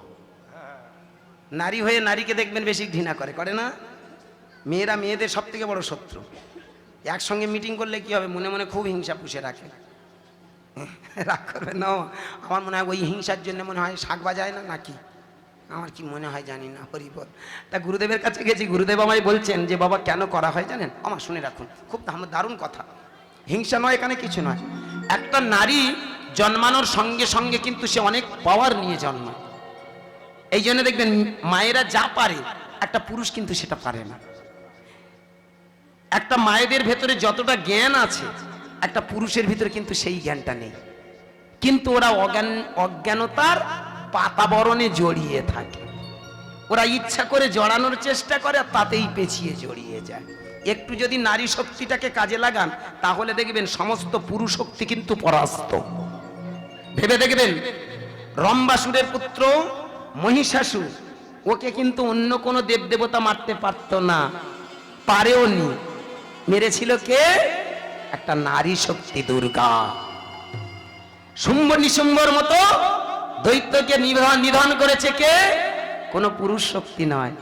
নারী হয়ে নারীকে দেখবেন বেশি ঘৃণা করে, করে না? মেয়েরা মেয়েদের সব থেকে বড় শত্রু। একসঙ্গে মিটিং করলে কি হবে, মনে মনে খুব হিংসা পুষে রাখে। রাগ করবে না, আমার মনে হয় ওই হিংসার জন্য মনে হয় শাক বাজায় না নাকি, আমার কি মনে হয় জানি না। হরিবল। তা গুরুদেবের কাছে গেছি, গুরুদেব আমায় বলছেন যে বাবা কেন করা হয় জানেন? আমার শুনে রাখুন, খুব দারুণ কথা। হিংসা নয়, এখানে কিছু নয়। একটা নারী জন্মানোর সঙ্গে সঙ্গে কিন্তু সে অনেক পাওয়ার নিয়ে জন্মায়। এই জন্য দেখবেন মায়েরা যা পারে একটা পুরুষ কিন্তু সেটা পারে না। একটা মায়েদের ভেতরে যতটা জ্ঞান আছে একটা পুরুষের ভিতরে কিন্তু সেই জ্ঞানটা নেই, কিন্তু ওরা অজ্ঞানতার পাতাবরণে জড়িয়ে থাকে। ওরা ইচ্ছা করে জড়ানোর চেষ্টা করে আর তাতেই পেছিয়ে জড়িয়ে যায়। একটু যদি নারী শক্তিটাকে কাজে লাগান তাহলে দেখবেন সমস্ত পুরুষ শক্তি কিন্তু পরাস্ত। ভেবে দেখবেন রম্বাসুরের পুত্র মহিষাসুর, ওকে কিন্তু অন্য কোনো দেবদেবতা মারতে পারতো না, পারেও নি। মেরেছিল কে? একটা নারী শক্তি, দুর্গা। শুম্ভ নিশুম্ভর মতো দৈত্যকে নিধন করেছে কে? কোনো পুরুষ শক্তি নয়,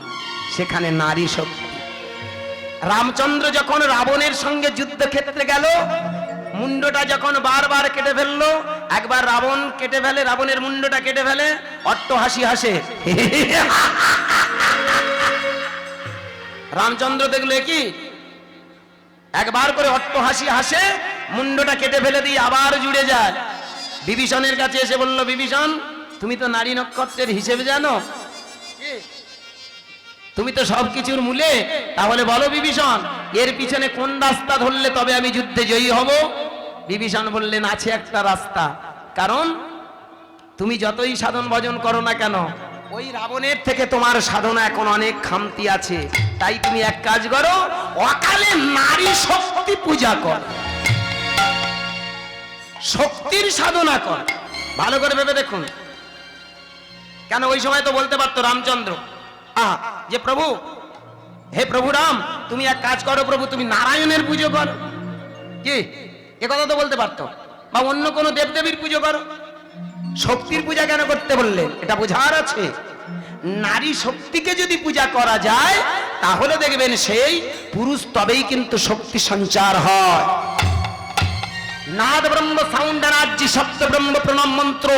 সেখানে নারী শক্তি। রামচন্দ্র যখন রাবণের সঙ্গে যুদ্ধক্ষেত্রে গেল, মুন্ডটা যখন বারবার কেটে ফেললো, একবার রাবণ কেটে ফেলে, রাবণের মুন্ডটা কেটে ফেলে, অট্টহাসি হাসে। রামচন্দ্র দেখলো কি, একবার করে অট্টহাসি হাসে, মুন্ডটা কেটে ফেলে দিয়ে আবার জুড়ে যায়। বিভীষণের কাছে এসে বলল, বিভীষণ তুমি তো নারী নক্ষত্রের হিসেবে জানো, তুমি তো সবকিছুর মূলে, তাহলে বলো বিভীষণ এর পিছনে কোন রাস্তা ধরলে তবে আমি যুদ্ধে জয়ী হব? বিভীষণ বললেন, আছে একটা রাস্তা, কারণ তুমি যতই সাধন ভজন করো না কেন ওই রাবণের থেকে তোমার সাধনা এখন অনেক খামতি আছে, তাই তুমি এক কাজ করো, অকালে নারী শক্তি পূজা কর, শক্তির সাধনা কর। ভালো করে ভেবে দেখুন, কেন ওই সময় তো বলতে পারতো রামচন্দ্র যে প্রভু, হে প্রভু রাম, তুমি এক কাজ করো প্রভু, তুমি নারায়ণের পুজো করো, কি এ কথা তো বলতে পারতো, বা অন্য কোনো দেবদেবীর পুজো করো। শক্তির পূজা কেন করতে বললেন? এটা বোঝার আছে, নারী শক্তিকে যদি পূজা করা যায় তাহলে দেখবেন সেই পুরুষ তবেই কিন্তু শক্তি সঞ্চার হয়। নাদ ব্রহ্ম সাউন্ড রাজ্য শব্দ ব্রহ্ম প্রণব মন্ত্র,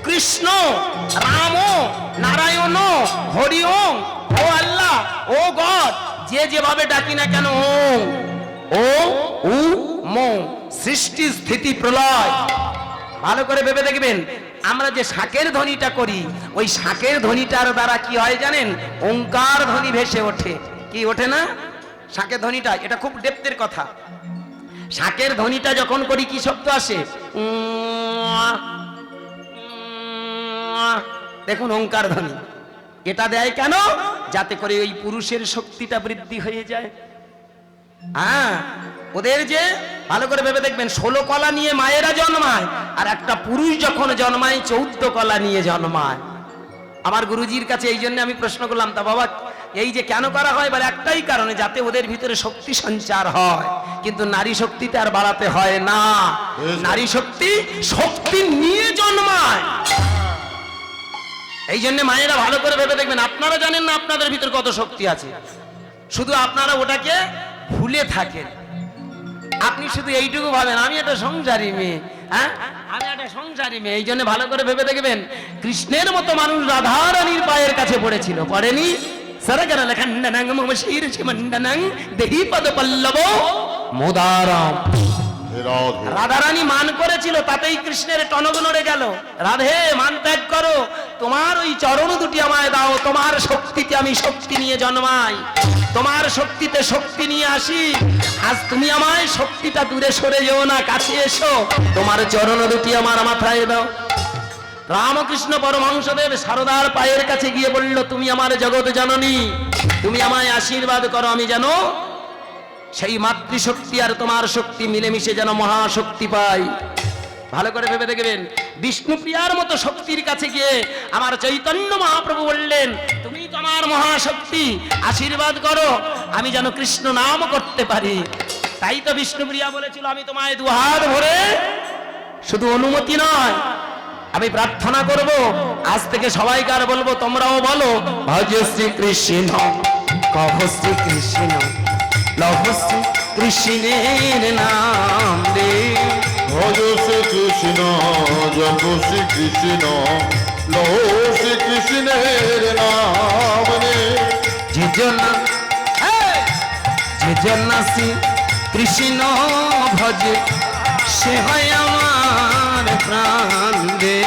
কৃষ্ণ রাম নারায়ণ হরি ওম, ও আল্লাহ, ও গড, যে যেভাবে ডাকি না কেন, ও উ মো, সৃষ্টি স্থিতি প্রলয়। ভালো করে ভেবে দেখবেন, আমরা যে শাকের ধ্বনিটা করি, ওই শাকের ধ্বনিটার দ্বারা কি হয় জানেন? ওঙ্কার ধ্বনি ভেসে ওঠে। কি ওঠে না? শাকের ধ্বনিটা, এটা খুব ডেপথের কথা। শাকের ধ্বনিটা যখন করি কি শব্দ আসে? দেখুন ওঙ্কার ধ্বনি, এটা দেয় কেন? যাতে করে ওই পুরুষের শক্তিটা বৃদ্ধি হয়ে যায়। হ্যাঁ, ওদের যে ভালো করে ভেবে দেখবেন 16 কলা নিয়ে মায়েরা জন্মায়, আর একটা পুরুষ যখন জন্মায় 14 কলা নিয়ে জন্মায়। আমার গুরুজির কাছে এই জন্য আমি প্রশ্ন করলাম, তা বাবা এই যে কেন করা হয়? বলে একটাই কারণে, যাতে ওদের ভিতরে শক্তি সঞ্চার হয়, কিন্তু নারী শক্তিতে আর বাড়াতে হয় না। নারী শক্তি শক্তি নিয়ে জন্মায়। এই জন্য মায়েরা ভালো করে ভেবে দেখবেন, আপনারা জানেন না আপনাদের ভিতর কত শক্তি আছে, শুধু আপনারা ওটাকে ভুলে থাকেন। আপনি শুধু এইটুকু ভাবেন আমি একটা সংসারী মেয়ে, হ্যাঁ আমি একটা সংসারী মেয়ে। এই জন্য ভালো করে ভেবে দেখবেন, কৃষ্ণের মতো মানুষ রাধারানীর পায়ের কাছে পড়েছিল, পড়েনি? সরগর লখন্ডনং মম শীর্ষ মণ্ডনং দেহি পদ পল্লব মোদারাম। রাধারানী মান করেছিল, তাতেই কৃষ্ণের টনক নড়ে গেল। রাধে মান ত্যাগ করো, তোমার ওই চরণ দুটি আমায় দাও, তোমার শক্তিতে আমি শক্তি নিয়ে জন্মাই, তোমার শক্তিতে শক্তি নিয়ে আসি। আজ তুমি আমায় শক্তিটা দূরে সরে যেও না, কাছে এসো, তোমার চরণ দুটি আমার মাথায় দাও। রামকৃষ্ণ পরমহংসদেব সারদার পায়ের কাছে গিয়ে বলল, তুমি আমার জগৎ জননী, তুমি আমায় আশীর্বাদ করো, আমি যেন সেই মাতৃশক্তি আর তোমার শক্তি মিলেমিশে যেন মহাশক্তি পাই। ভালো করে ভেবে দেখবেন, বিষ্ণুপ্রিয়ার মতো শক্তির কাছে গিয়ে আমার চৈতন্য মহাপ্রভু বললেন, তুমি তো আমার মহাশক্তি, আশীর্বাদ করো আমি যেন কৃষ্ণ নাম করতে পারি। তাই তো বিষ্ণুপ্রিয়া বলেছিল, আমি তোমায় দুহাত ভরে শুধু অনুমতি নয়, আমি প্রার্থনা করব। আজ থেকে সবাইকার বলবো, তোমরাও বলো, ভজ শ্রী কৃষ্ণ, কহ শ্রী কৃষ্ণ, লভ শ্রী কৃষ্ণের নাম রে। ভজ শ্রী কৃষ্ণ, জপ শ্রী কৃষ্ণ, লহ শ্রী কৃষ্ণের নাম রে। যে জন শ্রী কৃষ্ণ ভজে, সে হয় আমার প্রাণ রে।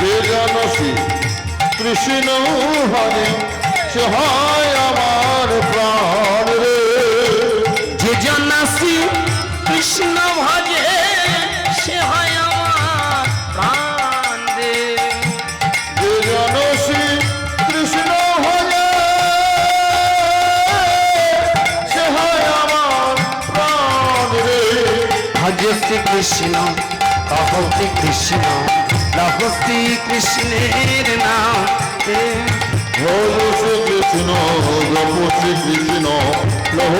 যে জন শ্রী কৃষ্ণ হরে, সে হয় আমার প্রাণ রে। যে জন শ্রী কৃষ্ণ ভজে, সে হয় আমার প্রাণ রে। যে জন শ্রী কৃষ্ণ হরে, সে হয় আমার প্রাণ রে। ভজ শ্রী কৃষ্ণ, কহ শ্রী কৃষ্ণ, লভ শ্রী কৃষ্ণের নাম রে। ভজ শ্রী কৃষ্ণ, জপ শ্রী কৃষ্ণ, লহ